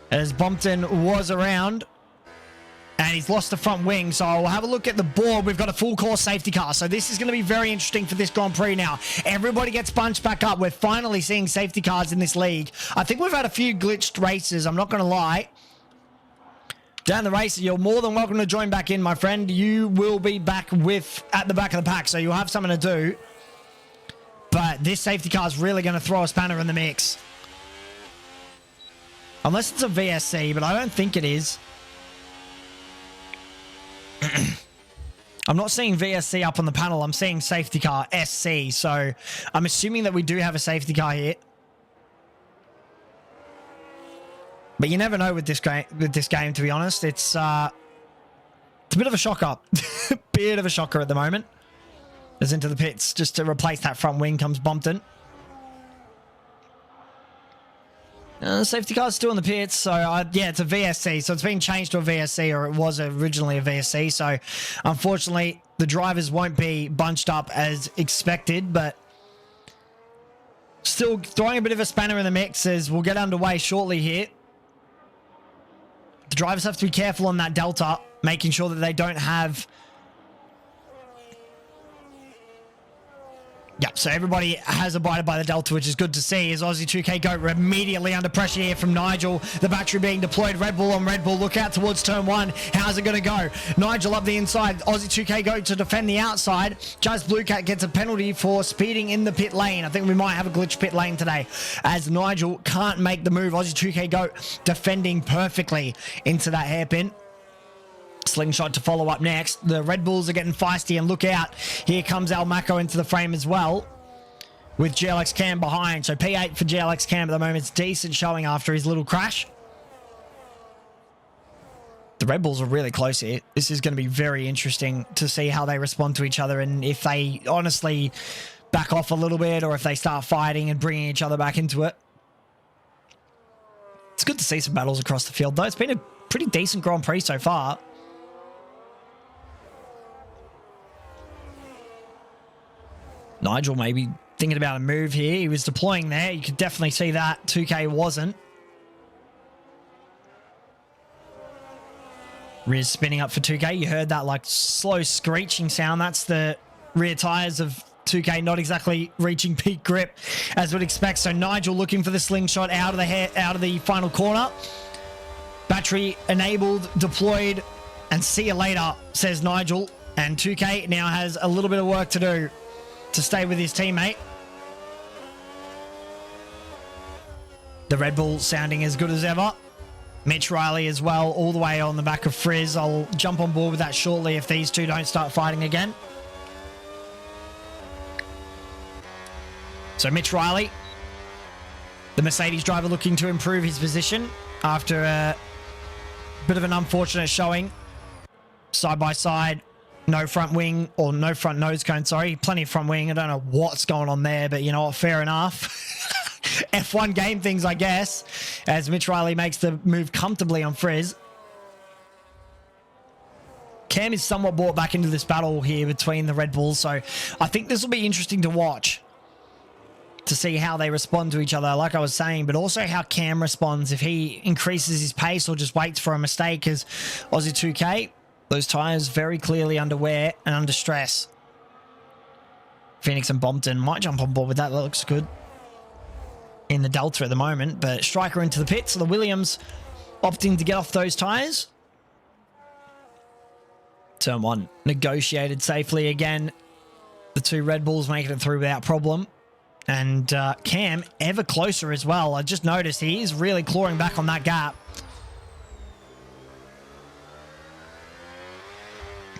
as Bompton was around. And he's lost the front wing, so I'll have a look at the board. We've got a full course safety car, so this is going to be very interesting for this Grand Prix now. Everybody gets bunched back up. We're finally seeing safety cars in this league. I think we've had a few glitched races, I'm not going to lie. Down the race, you're more than welcome to join back in, my friend. You will be back at the back of the pack, so you'll have something to do. But this safety car is really going to throw a spanner in the mix. Unless it's a VSC, but I don't think it is. I'm not seeing VSC up on the panel. I'm seeing safety car SC. So I'm assuming that we do have a safety car here. But you never know with this game, to be honest. It's a bit of a shocker. Bit of a shocker at the moment. As into the pits, just to replace that front wing comes Bompton. Safety car's still in the pits, so yeah, it's a VSC. So it's been changed to a VSC, or it was originally a VSC. So unfortunately, the drivers won't be bunched up as expected, but still throwing a bit of a spanner in the mix as we'll get underway shortly here. The drivers have to be careful on that delta, making sure that they don't have... Yep, so everybody has abided by the delta, which is good to see. As Aussie 2K Goat, we're immediately under pressure here from Nigel. The battery being deployed. Red Bull on Red Bull. Look out towards turn 1. How's it going to go? Nigel up the inside. Aussie 2K Goat to defend the outside. Jazz Blue Cat gets a penalty for speeding in the pit lane. I think we might have a glitch pit lane today, as Nigel can't make the move. Aussie 2K Goat defending perfectly into that hairpin. Slingshot to follow up next. The Red Bulls are getting feisty, and look out. Here comes Almaco into the frame as well, with GLX Cam behind. So P8 for GLX Cam at the moment. It's decent showing after his little crash. The Red Bulls are really close here. This is going to be very interesting to see how they respond to each other, and if they honestly back off a little bit, or if they start fighting and bringing each other back into it. It's good to see some battles across the field, though. It's been a pretty decent Grand Prix so far. Nigel maybe thinking about a move here. He was deploying there. You could definitely see that. 2K wasn't. Rear's spinning up for 2K. You heard that like slow screeching sound. That's the rear tires of 2K not exactly reaching peak grip as we'd expect. So Nigel looking for the slingshot out of the final corner. Battery enabled, deployed, and see you later, says Nigel. And 2K now has a little bit of work to do to stay with his teammate. The Red Bull sounding as good as ever. Mitch Riley as well, all the way on the back of Frizz. I'll jump on board with that shortly if these two don't start fighting again. So Mitch Riley, the Mercedes driver, looking to improve his position after a bit of an unfortunate showing. Side by side. No front wing, or no front nose cone, sorry. Plenty of front wing. I don't know what's going on there, but you know what? Fair enough. F1 game things, I guess, as Mitch Riley makes the move comfortably on Frizz. Cam is somewhat brought back into this battle here between the Red Bulls, so I think this will be interesting to watch to see how they respond to each other, like I was saying, but also how Cam responds, if he increases his pace or just waits for a mistake, because Aussie 2K, those tyres very clearly under wear and under stress. Phoenix and Bompton might jump on board with that. That looks good in the Delta at the moment, but Striker into the pits, so the Williams opting to get off those tyres. Turn 1 negotiated safely again. The two Red Bulls making it through without problem. And Cam ever closer as well. I just noticed he is really clawing back on that gap.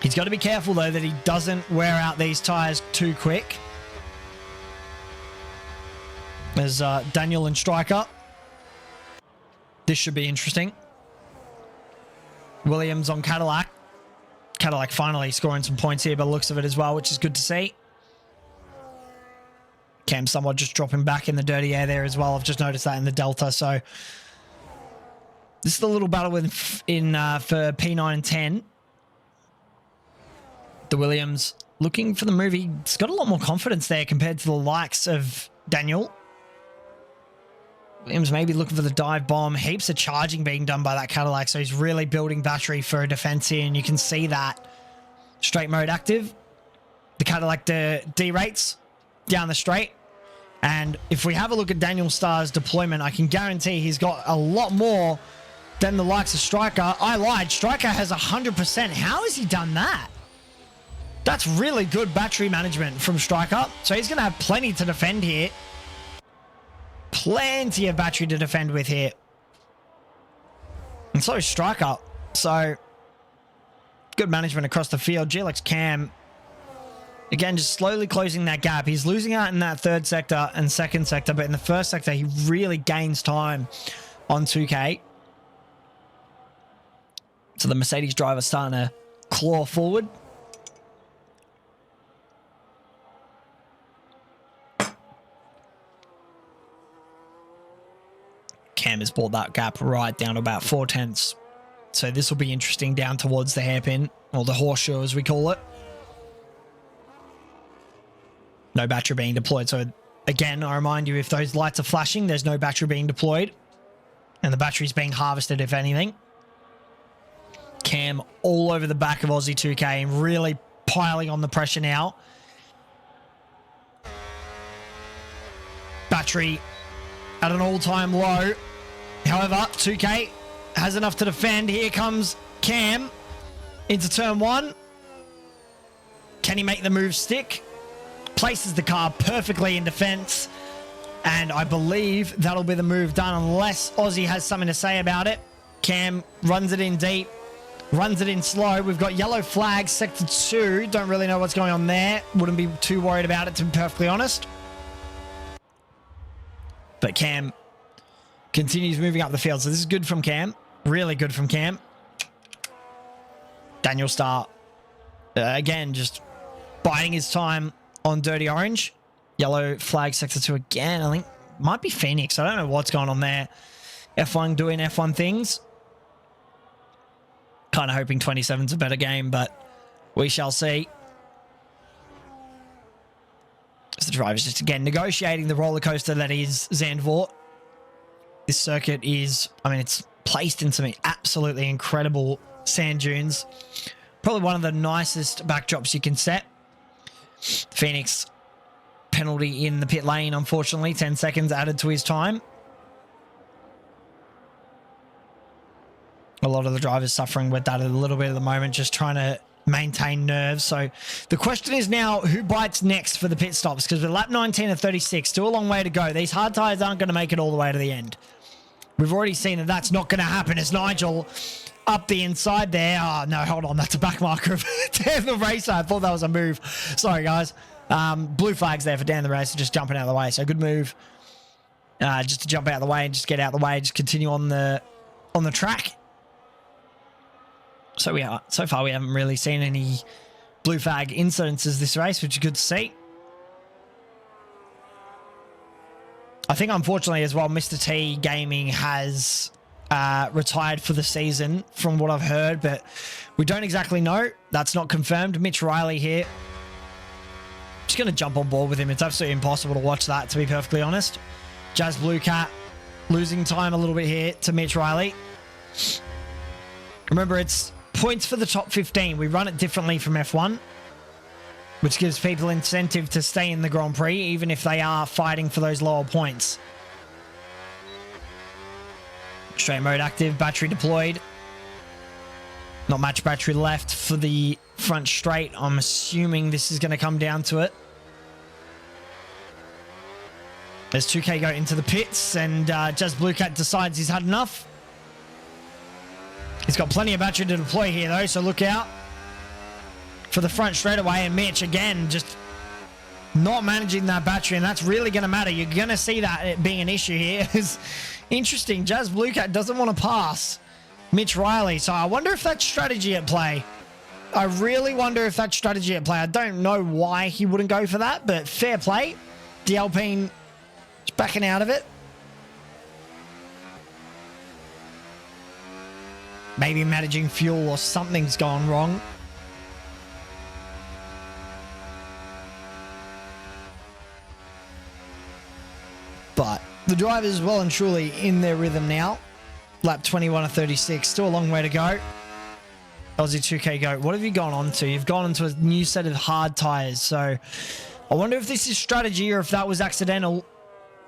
He's got to be careful, though, that he doesn't wear out these tyres too quick. There's Daniel and Striker. This should be interesting. Williams on Cadillac. Cadillac finally scoring some points here by the looks of it as well, which is good to see. Cam somewhat just dropping back in the dirty air there as well. I've just noticed that in the Delta. So this is the little battle for P9 and 10. The Williams looking for the move. He's got a lot more confidence there compared to the likes of Daniel. Williams maybe looking for the dive bomb. Heaps of charging being done by that Cadillac, so he's really building battery for a defense here, and you can see that. Straight mode active. The Cadillac derates down the straight. And if we have a look at Daniel Starr's deployment, I can guarantee he's got a lot more than the likes of Striker. I lied. Striker has 100%. How has he done that? That's really good battery management from Striker. So he's going to have plenty to defend here. Plenty of battery to defend with here. And so is Striker. So good management across the field. GLX Cam, again, just slowly closing that gap. He's losing out in that third sector and second sector, but in the first sector, he really gains time on 2K. So the Mercedes driver starting to claw forward. Cam has brought that gap right down to about 4/10. So this will be interesting down towards the hairpin, or the horseshoe as we call it. No battery being deployed. So again, I remind you, if those lights are flashing, there's no battery being deployed. And the battery's being harvested, if anything. Cam all over the back of Aussie 2K and really piling on the pressure now. Battery at an all-time low. However, 2K has enough to defend. Here comes Cam into turn 1. Can he make the move stick? Places the car perfectly in defense. And I believe that'll be the move done unless Aussie has something to say about it. Cam runs it in deep, runs it in slow. We've got yellow flags, sector 2. Don't really know what's going on there. Wouldn't be too worried about it, to be perfectly honest. But Cam continues moving up the field. So this is good from Cam. Really good from Cam. Daniel Starr, again, just biding his time on dirty orange. Yellow flag sector 2 again. I think might be Phoenix. I don't know what's going on there. F1 doing F1 things. Kind of hoping 27's a better game, but we shall see. As the driver's just again negotiating the roller coaster that is Zandvoort. This circuit is, I mean, it's placed in some absolutely incredible sand dunes. Probably one of the nicest backdrops you can set. Phoenix penalty in the pit lane, unfortunately. 10 seconds added to his time. A lot of the drivers suffering with that a little bit at the moment, just trying to maintain nerves. So the question is now, who bites next for the pit stops? Because we're lap 19 of 36, still a long way to go. These hard tyres aren't going to make it all the way to the end. We've already seen that that's not going to happen as Nigel up the inside there. Oh, no, hold on. That's a back marker of Dan the Racer. I thought that was a move. Sorry, guys. Blue flags there for Dan the Racer, just jumping out of the way. So good move. Just to jump out of the way and just get out of the way. Just continue on the track. So far we haven't really seen any blue flag incidences this race, which is good to see. I think, unfortunately, as well, Mr. T Gaming has retired for the season, from what I've heard, but we don't exactly know. That's not confirmed. Mitch Riley here. Just going to jump on board with him. It's absolutely impossible to watch that, to be perfectly honest. Jazz Blue Cat losing time a little bit here to Mitch Riley. Remember, it's points for the top 15. We run it differently from F1, which gives people incentive to stay in the Grand Prix, even if they are fighting for those lower points. Straight mode active, battery deployed. Not much battery left for the front straight. I'm assuming this is going to come down to it. There's 2K go into the pits, and Jazz Blue Cat decides he's had enough. He's got plenty of battery to deploy here, though, so look out for the front straightaway. And Mitch, again, just not managing that battery, and that's really going to matter. You're going to see that it being an issue here. It's interesting. Jazz Blue Cat doesn't want to pass Mitch Riley, so I wonder if that's strategy at play. I really wonder if that's strategy at play. I don't know why he wouldn't go for that, but fair play. The Alpine is backing out of it. Maybe managing fuel or something's gone wrong. But the driver's well and truly in their rhythm now. Lap 21 of 36. Still a long way to go. Aussie 2K go. What have you gone on to? You've gone into a new set of hard tyres. So I wonder if this is strategy or if that was accidental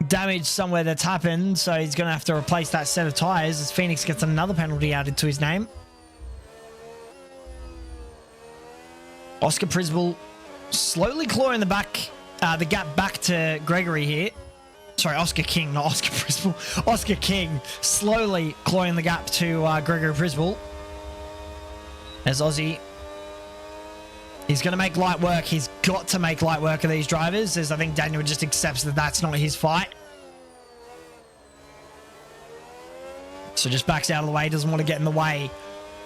damage somewhere that's happened. So he's going to have to replace that set of tyres as Phoenix gets another penalty added to his name. Oscar Prisball slowly clawing the gap back to Gregory here. Sorry, Oscar King, not Oscar Prisball. Oscar King slowly clawing the gap to Gregory Prisball. As Aussie, he's going to make light work. He's got to make light work of these drivers, as I think Daniel just accepts that that's not his fight. So just backs out of the way, doesn't want to get in the way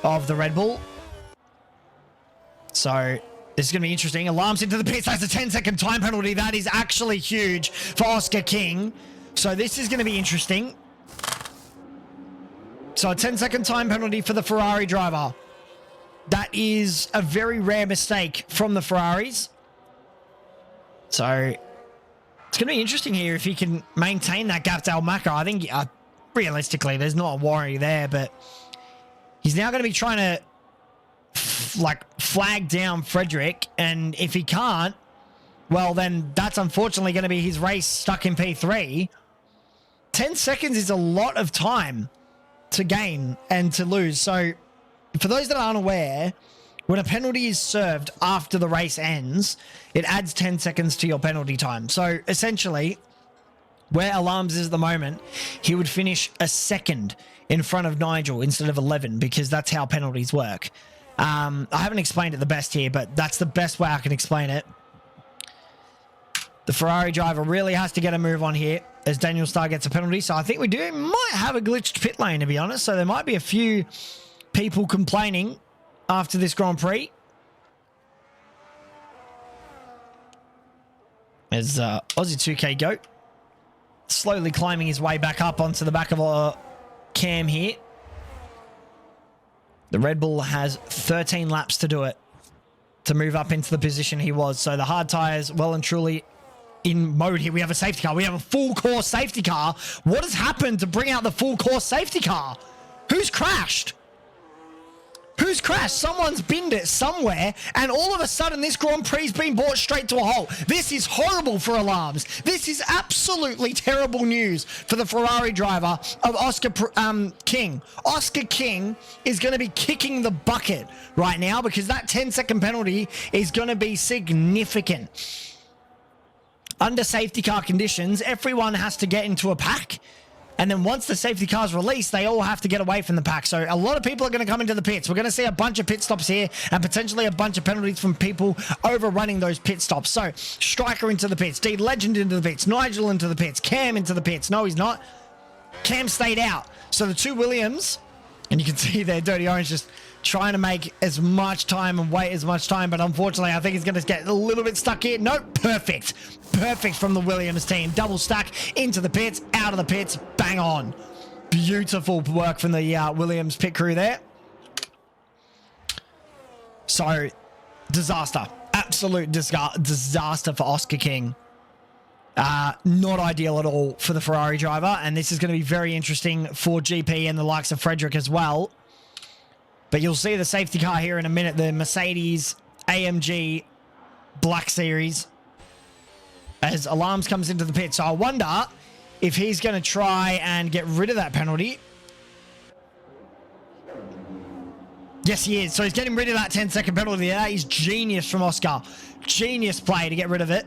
of the Red Bull. So this is going to be interesting. Alarms into the pits. That's a 10-second time penalty. That is actually huge for Oscar King. So this is going to be interesting. So a 10-second time penalty for the Ferrari driver. That is a very rare mistake from the Ferraris. So it's going to be interesting here if he can maintain that gap to Almaca. I think realistically there's not a worry there, but he's now going to be trying to flag down Frederick, and if he can't, well, then that's unfortunately going to be his race stuck in P3. 10 seconds is a lot of time to gain and to lose. So for those that aren't aware, when a penalty is served after the race ends, it adds 10 seconds to your penalty time. So essentially, where Alarms is at the moment, he would finish a second in front of Nigel instead of 11, because that's how penalties work. I haven't explained it the best here, but that's the best way I can explain it. The Ferrari driver really has to get a move on here as Daniel Starr gets a penalty. So I think we might have a glitched pit lane, to be honest. So there might be a few people complaining after this Grand Prix. As Aussie 2K Goat slowly climbing his way back up onto the back of a Cam here. The Red Bull has 13 laps to do it, to move up into the position he was. So the hard tyres well and truly in mode here. We have a safety car. We have a full course safety car. What has happened to bring out the full course safety car? Who's crashed? Who's crashed? Someone's binned it somewhere, and all of a sudden this Grand Prix's been brought straight to a halt. This is horrible for Alarms. This is absolutely terrible news for the Ferrari driver of Oscar King. Oscar King is going to be kicking the bucket right now, because that 10-second penalty is going to be significant. Under safety car conditions, everyone has to get into a pack. And then once the safety car's released, they all have to get away from the pack. So a lot of people are going to come into the pits. We're going to see a bunch of pit stops here and potentially a bunch of penalties from people overrunning those pit stops. So Striker into the pits, D Legend into the pits, Nigel into the pits, Cam into the pits. No, he's not. Cam stayed out. So the two Williams, and you can see there, Dirty Orange just trying to make as much time and wait as much time, but unfortunately, I think he's going to get a little bit stuck here. Nope, perfect. Perfect from the Williams team. Double stack into the pits, out of the pits, bang on. Beautiful work from the Williams pit crew there. So, disaster. Absolute disaster for Oscar King. Not ideal at all for the Ferrari driver, and this is going to be very interesting for GP and the likes of Frederick as well. But you'll see the safety car here in a minute, the Mercedes AMG Black Series, as Alarms comes into the pit. So I wonder if he's going to try and get rid of that penalty. Yes, he is. So he's getting rid of that 10-second penalty. That is genius from Oscar. Genius play to get rid of it.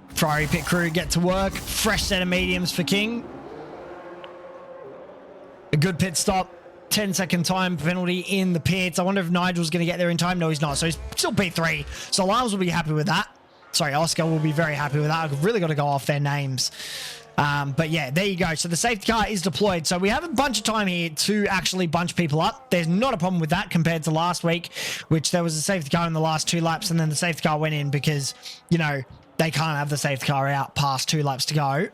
Ferrari pit crew get to work. Fresh set of mediums for King. A good pit stop. 10-second time penalty in the pits. I wonder if Nigel's going to get there in time. No, he's not. So he's still P3. So Alarms will be happy with that. Sorry, Oscar will be very happy with that. I've really got to go off their names. But yeah, there you go. So the safety car is deployed. So we have a bunch of time here to actually bunch people up. There's not a problem with that compared to last week, which there was a safety car in the last 2 laps, and then the safety car went in because, you know, they can't have the safety car out past 2 laps to go.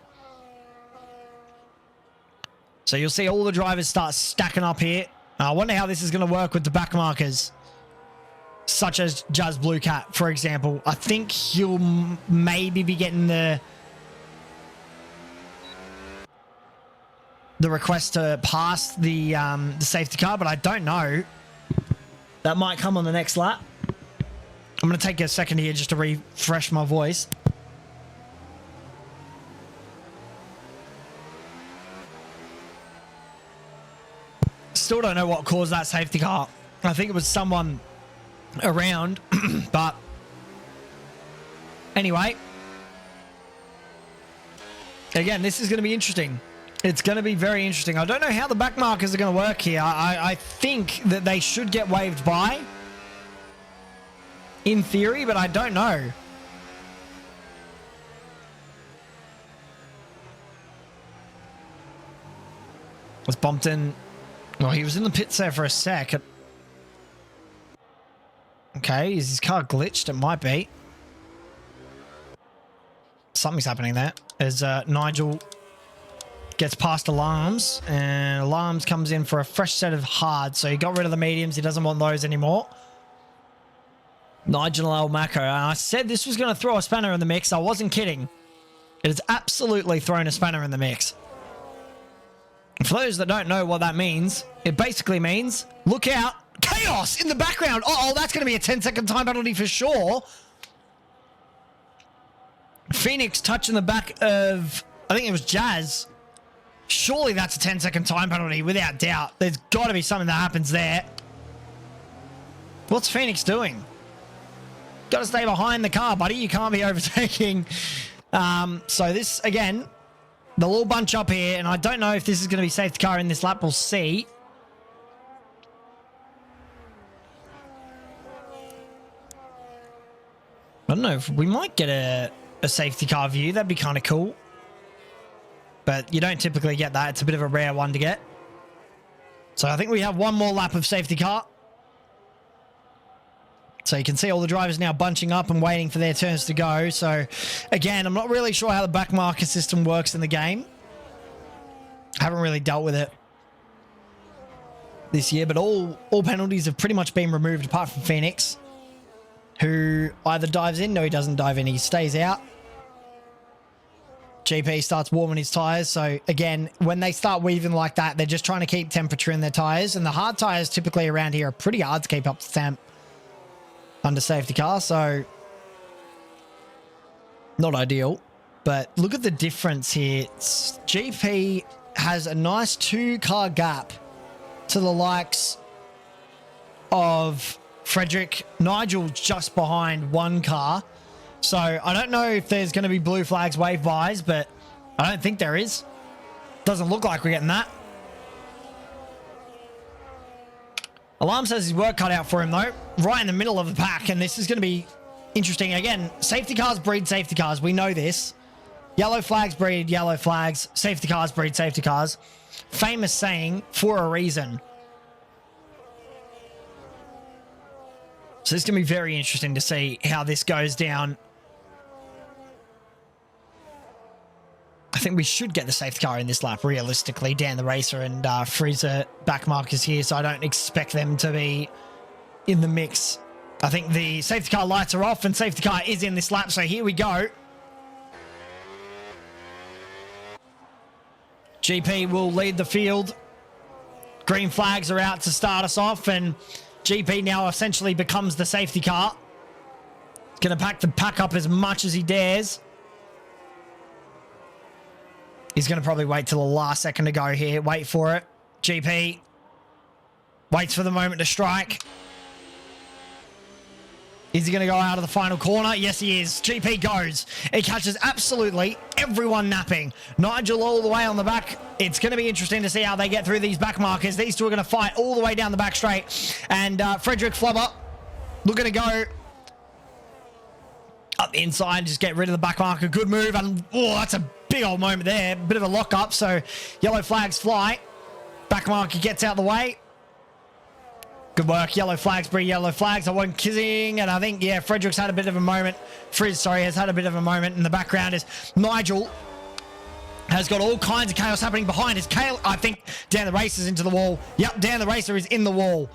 So you'll see all the drivers start stacking up here. I wonder how this is going to work with the back markers, such as Jazz Blue Cat, for example. I think he'll maybe be getting the request to pass the safety car, but I don't know. That might come on the next lap. I'm going to take a second here just to refresh my voice. Still don't know what caused that safety car. I think it was someone around, but anyway. Again, this is going to be interesting. It's going to be very interesting. I don't know how the back markers are going to work here. I think that they should get waved by, in theory, but I don't know. Was Bompton... Well, he was in the pits there for a sec. Okay, is his car glitched? It might be. Something's happening there. As Nigel gets past Alarms, and Alarms comes in for a fresh set of hards. So he got rid of the mediums. He doesn't want those anymore. Nigel Almaco. And I said this was going to throw a spanner in the mix. I wasn't kidding. It has absolutely thrown a spanner in the mix. For those that don't know what that means, it basically means, look out, chaos in the background. Uh-oh, that's going to be a 10-second time penalty for sure. Phoenix touching the back of, I think it was Jazz. Surely that's a 10-second time penalty, without doubt. There's got to be something that happens there. What's Phoenix doing? Got to stay behind the car, buddy. You can't be overtaking. So this, again... They'll all bunch up here, and I don't know if this is going to be safety car in this lap. We'll see. I don't know if we might get a safety car view. That'd be kind of cool. But you don't typically get that. It's a bit of a rare one to get. So I think we have one more lap of safety car. So you can see all the drivers now bunching up and waiting for their turns to go. So, again, I'm not really sure how the back marker system works in the game. Haven't really dealt with it this year, but all penalties have pretty much been removed apart from Phoenix, who either dives in, no, he doesn't dive in, he stays out. GP starts warming his tyres. So, again, when they start weaving like that, they're just trying to keep temperature in their tyres. And the hard tyres typically around here are pretty hard to keep up to temp under safety car, so not ideal. But look at the difference here. GP has a nice 2-car gap to the likes of Frederick. Nigel just behind 1 car. So I don't know if there's going to be blue flags wave bys, but I don't think there is. Doesn't look like we're getting that. Alarm says his work cut out for him, though. Right in the middle of the pack, and this is going to be interesting. Again, safety cars breed safety cars. We know this. Yellow flags breed yellow flags. Safety cars breed safety cars. Famous saying for a reason. So it's going to be very interesting to see how this goes down. I think we should get the safety car in this lap, realistically. Dan the Racer and Freezer back markers here, so I don't expect them to be in the mix. I think the safety car lights are off and safety car is in this lap, so here we go. GP will lead the field. Green flags are out to start us off, and GP now essentially becomes the safety car. Going to pack the pack up as much as he dares. He's going to probably wait till the last second to go here. Wait for it. GP waits for the moment to strike. Is he going to go out of the final corner? Yes, he is. GP goes. It catches absolutely everyone napping. Nigel all the way on the back. It's going to be interesting to see how they get through these back markers. These two are going to fight all the way down the back straight. And Frederick Flubber looking to go up the inside, just get rid of the back marker. Good move. And oh, that's a big old moment there. Bit of a lock up. So yellow flags fly. Back marker gets out the way. Good work. Yellow flags breed yellow flags. I wasn't kissing. And I think, yeah, Frederick's had a bit of a moment. Frizz, sorry, has had a bit of a moment. In the background is Nigel. Has got all kinds of chaos happening behind us. I think Dan the Racer's into the wall. Yep, Dan the Racer is in the wall.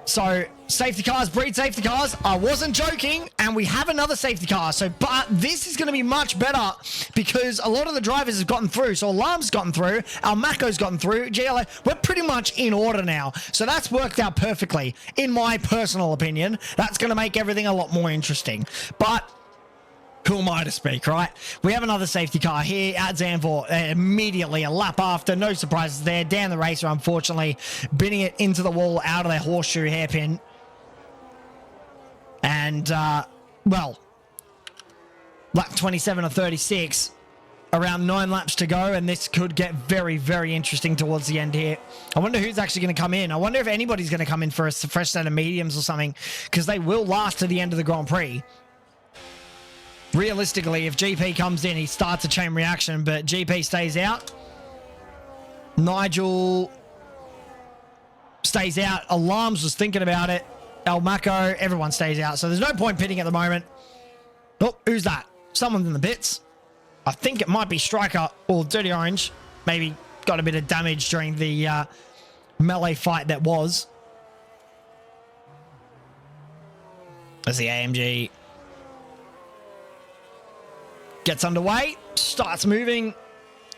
So, safety cars breed safety cars. I wasn't joking. And we have another safety car. So, but this is going to be much better because a lot of the drivers have gotten through. So, Alarm's gotten through. Almaco's gotten through. GLA, we're pretty much in order now. So, that's worked out perfectly. In my personal opinion, that's going to make everything a lot more interesting. But who am I to speak, right? We have another safety car here at Zandvoort immediately, a lap after. No surprises there. Dan the Racer, unfortunately, binning it into the wall out of their horseshoe hairpin. And, well, lap 27 or 36, around 9 laps to go, and this could get very, very interesting towards the end here. I wonder who's actually going to come in. I wonder if anybody's going to come in for a fresh set of mediums or something, because they will last to the end of the Grand Prix. Realistically, if GP comes in, he starts a chain reaction, but GP stays out. Nigel stays out. Alarms was thinking about it. El Maco, everyone stays out. So there's no point pitting at the moment. Oh, who's that? Someone's in the pits. I think it might be Striker or Dirty Orange. Maybe got a bit of damage during the melee fight that was. There's the AMG. Gets underway, starts moving,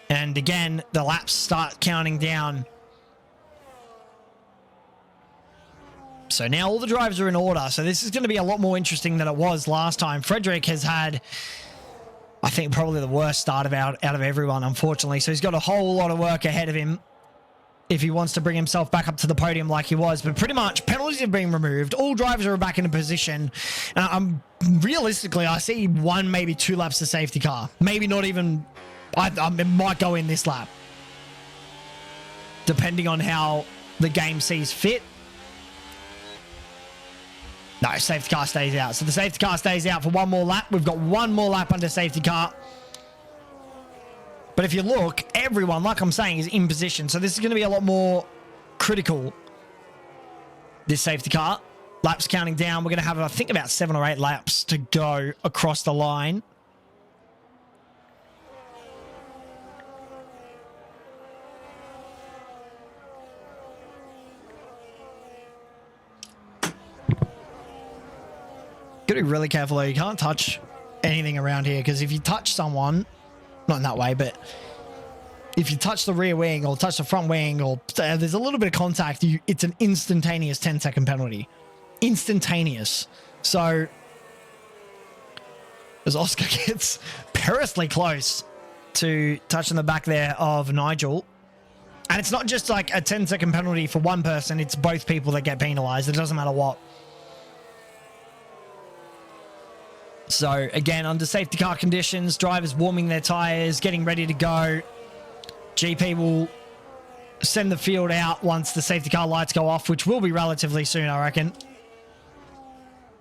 and again, the laps start counting down. So now all the drivers are in order, so this is going to be a lot more interesting than it was last time. Frederick has had, I think, probably the worst start out of everyone, unfortunately, so he's got a whole lot of work ahead of him if he wants to bring himself back up to the podium like he was. But pretty much, penalties have been removed. All drivers are back into position. Realistically, I see 1, maybe 2 laps to safety car. Maybe not even... it might go in this lap. Depending on how the game sees fit. No, safety car stays out. So the safety car stays out for 1 more lap. We've got 1 more lap under safety car. But if you look, everyone, like I'm saying, is in position. So this is going to be a lot more critical, this safety car. Laps counting down. We're going to have, I think, about 7 or 8 laps to go across the line. Got to be really careful, though. You can't touch anything around here, because if you touch someone... Not in that way, but if you touch the rear wing or touch the front wing or there's a little bit of contact, it's an instantaneous 10-second penalty. Instantaneous. So as Oscar gets perilously close to touching the back there of Nigel. And it's not just like a 10-second penalty for one person. It's both people that get penalized. It doesn't matter what. So, again, under safety car conditions, drivers warming their tyres, getting ready to go. GP will send the field out once the safety car lights go off, which will be relatively soon, I reckon.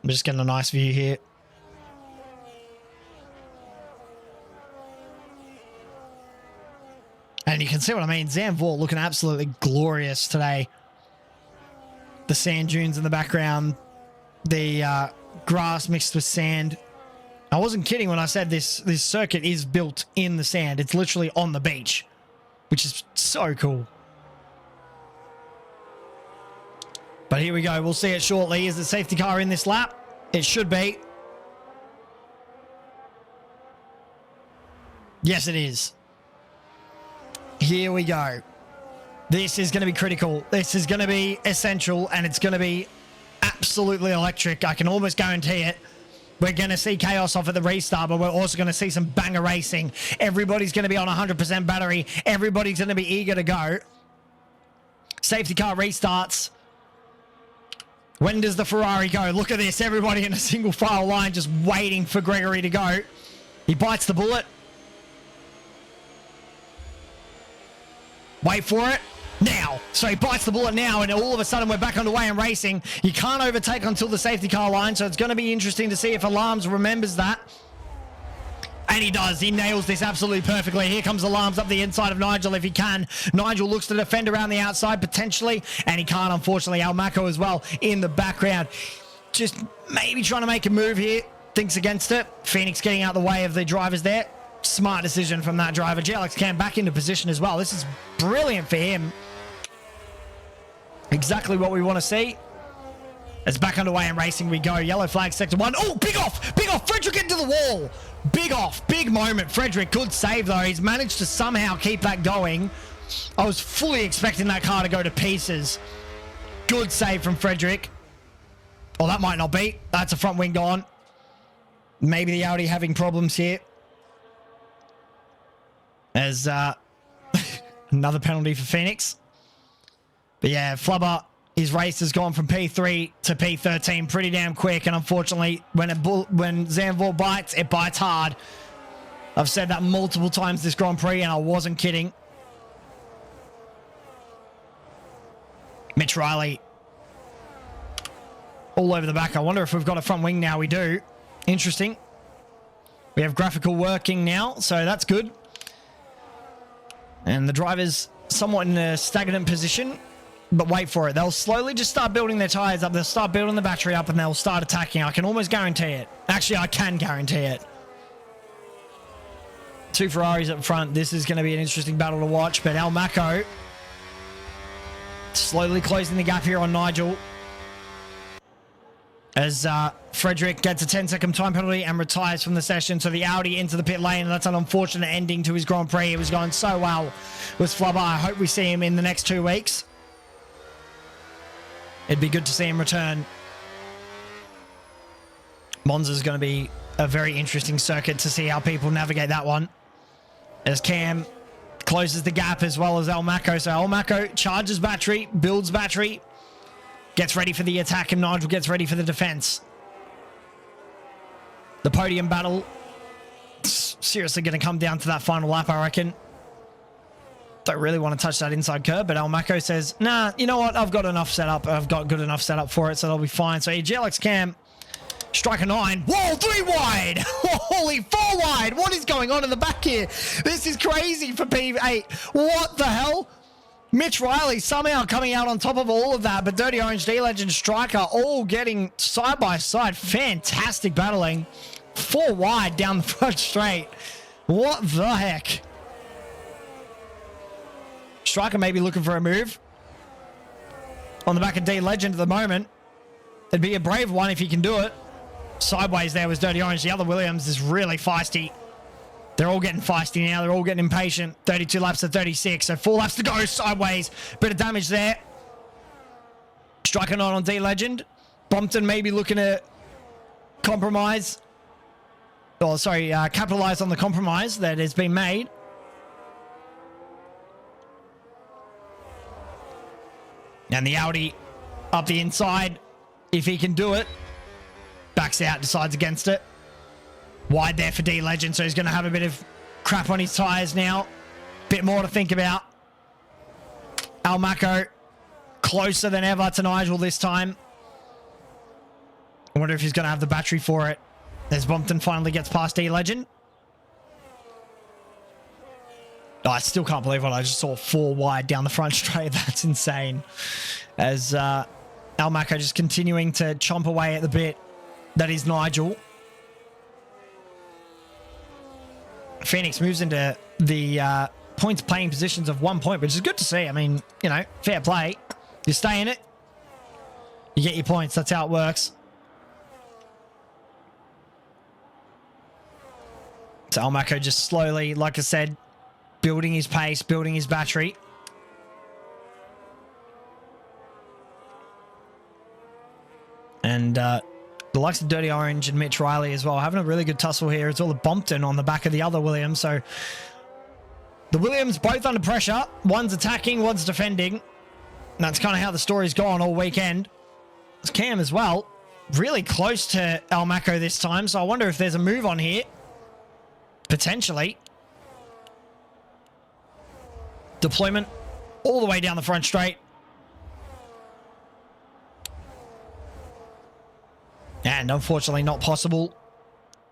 I'm just getting a nice view here. And you can see what I mean. Zandvoort looking absolutely glorious today. The sand dunes in the background. The grass mixed with sand. I wasn't kidding when I said this circuit is built in the sand. It's literally on the beach, which is so cool. But here we go. We'll see it shortly. Is the safety car in this lap? It should be. Yes, it is. Here we go. This is going to be critical. This is going to be essential, and it's going to be absolutely electric. I can almost guarantee it. We're going to see chaos off at the restart, but we're also going to see some banger racing. Everybody's going to be on 100% battery. Everybody's going to be eager to go. Safety car restarts. When does the Ferrari go? Look at this. Everybody in a single file line just waiting for Gregory to go. He bites the bullet. Wait for it. Now. So he bites the bullet now, and all of a sudden we're back underway and racing. You can't overtake until the safety car line, so it's going to be interesting to see if Alarms remembers that. And he does. He nails this absolutely perfectly. Here comes Alarms up the inside of Nigel if he can. Nigel looks to defend around the outside potentially, and he can't, unfortunately. Almaco as well in the background. Just maybe trying to make a move here. Thinks against it. Phoenix getting out the way of the drivers there. Smart decision from that driver. JLX came back into position as well. This is brilliant for him. Exactly what we want to see. It's back underway and racing we go. Yellow flag sector 1. Oh, big off! Big off! Frederick into the wall! Big off. Big moment. Frederick, good save though. He's managed to somehow keep that going. I was fully expecting that car to go to pieces. Good save from Frederick. Oh, that might not be. That's a front wing gone. Maybe the Audi having problems here. As another penalty for Phoenix. But yeah, Flubber, his race has gone from P3 to P13 pretty damn quick. And unfortunately, when Zandvoort bites, it bites hard. I've said that multiple times this Grand Prix, and I wasn't kidding. Mitch Riley. All over the back. I wonder if we've got a front wing now. We do. Interesting. We have graphical working now, so that's good. And the driver's somewhat in a stagnant position, but wait for it. They'll slowly just start building their tires up. They'll start building the battery up, and they'll start attacking. I can almost guarantee it. Actually, I can guarantee it. Two Ferraris up front. This is going to be an interesting battle to watch, but Almaco slowly closing the gap here on Nigel. As Frederick gets a 10-second time penalty and retires from the session. So the Audi into the pit lane. That's an unfortunate ending to his Grand Prix. It was going so well with Flubber. I hope we see him in the next 2 weeks. It'd be good to see him return. Monza's going to be a very interesting circuit to see how people navigate that one. As Cam closes the gap as well as Almaco. So Almaco charges battery, builds battery. Gets ready for the attack, and Nigel gets ready for the defense. The podium battle seriously going to come down to that final lap, I reckon. Don't really want to touch that inside curb, but Almaco says, nah, you know what? I've got enough setup. I've got good enough setup for it, so that'll be fine. So GLX Cam, striker 9. Whoa, 3 wide. Holy, 4 wide. What is going on in the back here? This is crazy for P8. What the hell? Mitch Riley somehow coming out on top of all of that, but Dirty Orange, D-Legend, Striker all getting side by side. Fantastic battling. 4 wide down the front straight. What the heck? Striker may be looking for a move on the back of D-Legend at the moment. It'd be a brave one if he can do it. Sideways there was Dirty Orange. The other Williams is really feisty. They're all getting feisty now. They're all getting impatient. 32 laps to 36. So 4 laps to go. Sideways. Bit of damage there. Striker 9 on D-Legend. Brompton maybe looking to compromise. Oh, sorry. Capitalize on the compromise that has been made. And the Audi up the inside. If he can do it. Backs out. Decides against it. Wide there for D-Legend, so he's going to have a bit of crap on his tyres now. Bit more to think about. Almaco closer than ever to Nigel this time. I wonder if he's going to have the battery for it. As Brompton finally gets past D-Legend. Oh, I still can't believe what I just saw 4 wide down the front straight. That's insane. As Almaco just continuing to chomp away at the bit. That is Nigel. Phoenix moves into the points playing positions of 1 point, which is good to see. I mean, you know, fair play. You stay in it, you get your points. That's how it works. So Almaco just slowly, like I said, building his pace, building his battery. And the likes of Dirty Orange and Mitch Riley as well, having a really good tussle here. It's all the Bompton on the back of the other Williams. So the Williams both under pressure. One's attacking, one's defending. And that's kind of how the story's gone all weekend. It's Cam as well. Really close to Almaco this time. So I wonder if there's a move on here. Potentially. Deployment all the way down the front straight. And unfortunately not possible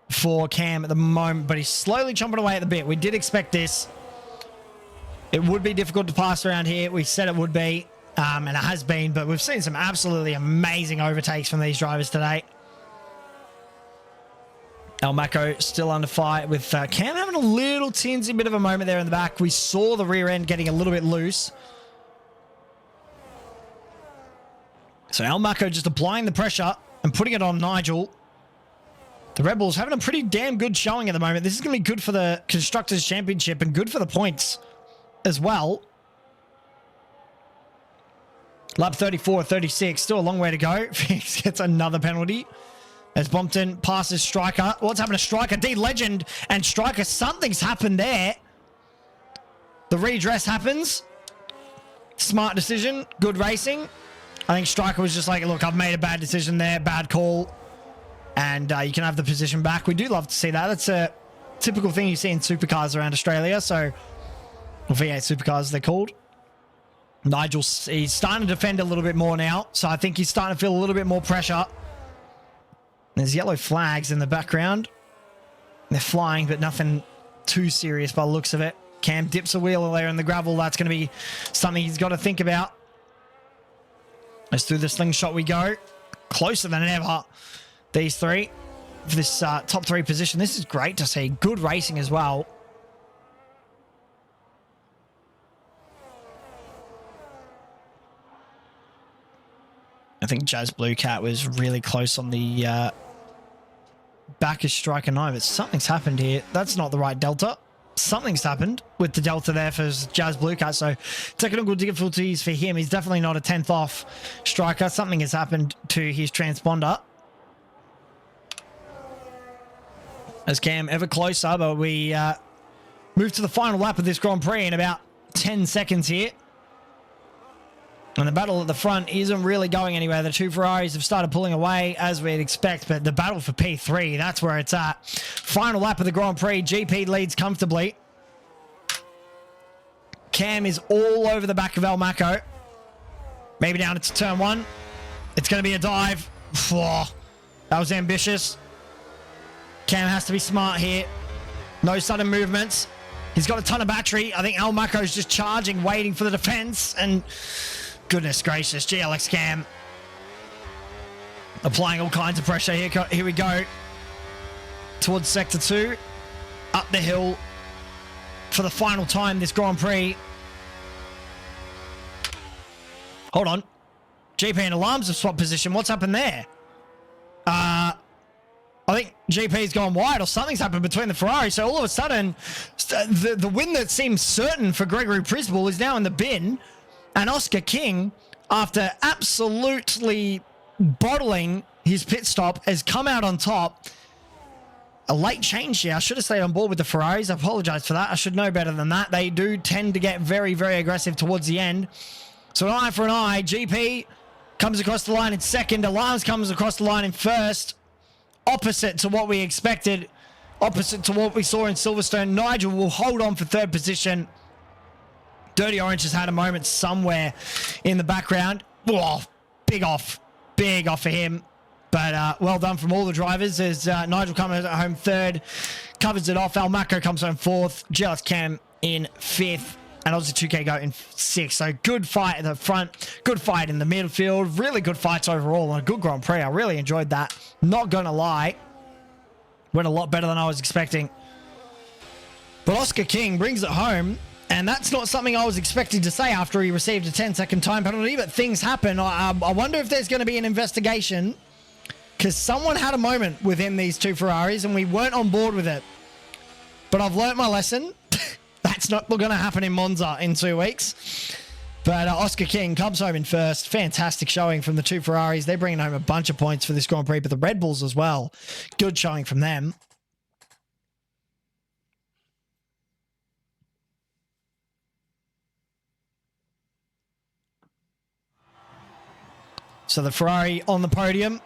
for Cam at the moment, but he's slowly chomping away at the bit. We did expect this. It would be difficult to pass around here. We said it would be, and it has been, but we've seen some absolutely amazing overtakes from these drivers today. Almaco still under fire with Cam having a little teensy bit of a moment there in the back. We saw the rear end getting a little bit loose. So Almaco just applying the pressure and putting it on Nigel. The Red Bulls having a pretty damn good showing at the moment. This is going to be good for the Constructors' Championship and good for the points as well. Lap 34, 36. Still a long way to go. Phoenix gets another penalty. As Bompton passes Striker. What's happened to Striker? D-Legend and Striker. Something's happened there. The redress happens. Smart decision. Good racing. I think Striker was just like, look, I've made a bad decision there. Bad call. And you can have the position back. We do love to see that. That's a typical thing you see in supercars around Australia. So, or V8 supercars, they're called. Nigel, he's starting to defend a little bit more now. So I think he's starting to feel a little bit more pressure. There's yellow flags in the background. They're flying, but nothing too serious by the looks of it. Cam dips a wheel there in the gravel. That's going to be something he's got to think about. As through the slingshot we go. Closer than ever. These three. For this top 3 position. This is great to see. Good racing as well. I think Jazz Blue Cat was really close on the back of Striker 9, but something's happened here. That's not the right delta. Something's happened with the delta there for Jazz Blue Cat. So technical difficulties for him. He's definitely not a 10th off Striker. Something has happened to his transponder. As Cam ever closer, but we move to the final lap of this Grand Prix in about 10 seconds here. And the battle at the front isn't really going anywhere. The 2 Ferraris have started pulling away as we'd expect, but the battle for P3, that's where it's at. Final lap of the Grand Prix. GP leads comfortably. Cam is all over the back of Almaco. Maybe down to turn 1. It's going to be a dive. That was ambitious. Cam has to be smart here. No sudden movements. He's got a ton of battery. I think Almaco's just charging, waiting for the defense, and goodness gracious, GLX Cam applying all kinds of pressure. Here we go. Towards Sector 2. Up the hill for the final time this Grand Prix. Hold on. GP and alarms have swapped position. What's happened there? I think GP's gone wide or something's happened between the Ferrari. So all of a sudden, the win that seemed certain for Gregory Prisball is now in the bin. And Oscar King, after absolutely bottling his pit stop, has come out on top. A late change here. I should have stayed on board with the Ferraris. I apologize for that. I should know better than that. They do tend to get very, very aggressive towards the end. So an eye for an eye. GP comes across the line in second. Alarms comes across the line in first. Opposite to what we expected. Opposite to what we saw in Silverstone. Nigel will hold on for 3rd position. Dirty Orange has had a moment somewhere in the background. Oh, big off. Big off for him. But well done from all the drivers as Nigel comes home 3rd. Covers it off. Almaco comes home 4th. GLX Cam in 5th. And Aussie 2K Goat in 6th. So good fight at the front, good fight in the midfield, really good fights overall, and a good Grand Prix. I really enjoyed that. Not going to lie. Went a lot better than I was expecting. But Oscar King brings it home, and that's not something I was expecting to say after he received a 10-second time penalty, but things happen. I wonder if there's going to be an investigation, because someone had a moment within these two Ferraris, and we weren't on board with it. But I've learnt my lesson. That's not going to happen in Monza in 2 weeks. But Oscar King comes home in first. Fantastic showing from the two Ferraris. They're bringing home a bunch of points for this Grand Prix, but the Red Bulls as well. Good showing from them. So the Ferrari on the podium.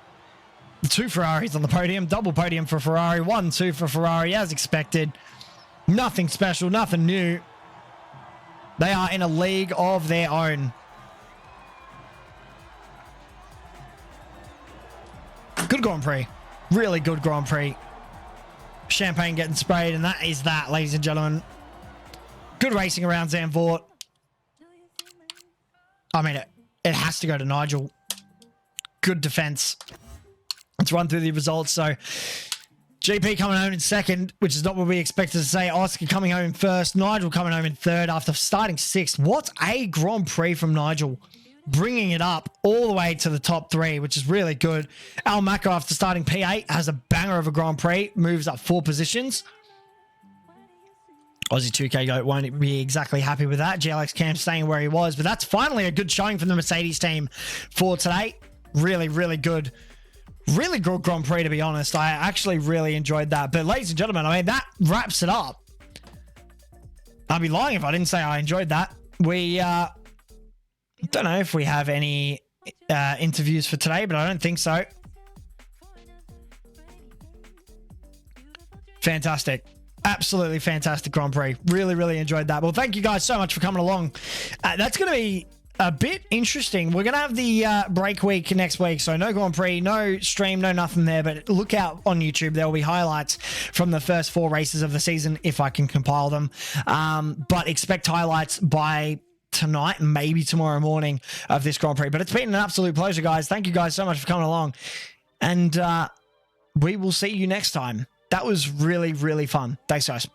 The two Ferraris on the podium. Double podium for Ferrari. 1-2 for Ferrari as expected. Nothing special, nothing new. They are in a league of their own. Good Grand Prix. Really good Grand Prix. Champagne getting sprayed, and that is that, ladies and gentlemen. Good racing around Zandvoort. I mean, it has to go to Nigel. Good defense. Let's run through the results. So, GP coming home in 2nd, which is not what we expected to say. Oscar coming home in 1st. Nigel coming home in 3rd after starting 6th. What a Grand Prix from Nigel. Bringing it up all the way to the top 3, which is really good. Al Mako, after starting P8, has a banger of a Grand Prix. Moves up 4 positions. Aussie 2K Goat won't be exactly happy with that. GLX Cam staying where he was. But that's finally a good showing from the Mercedes team for today. Really, really good. Really good Grand Prix, to be honest. I actually really enjoyed that. But ladies and gentlemen, I mean, that wraps it up. I'd be lying if I didn't say I enjoyed that. We don't know if we have any interviews for today, but I don't think so. Fantastic. Absolutely fantastic Grand Prix. Really, really enjoyed that. Well, thank you guys so much for coming along. That's going to be a bit interesting. We're going to have the break week next week, so no Grand Prix, no stream, no nothing there, but look out on YouTube. There will be highlights from the first 4 races of the season, if I can compile them. But expect highlights by tonight, maybe tomorrow morning, of this Grand Prix. But it's been an absolute pleasure, guys. Thank you guys so much for coming along. And we will see you next time. That was really, really fun. Thanks, guys.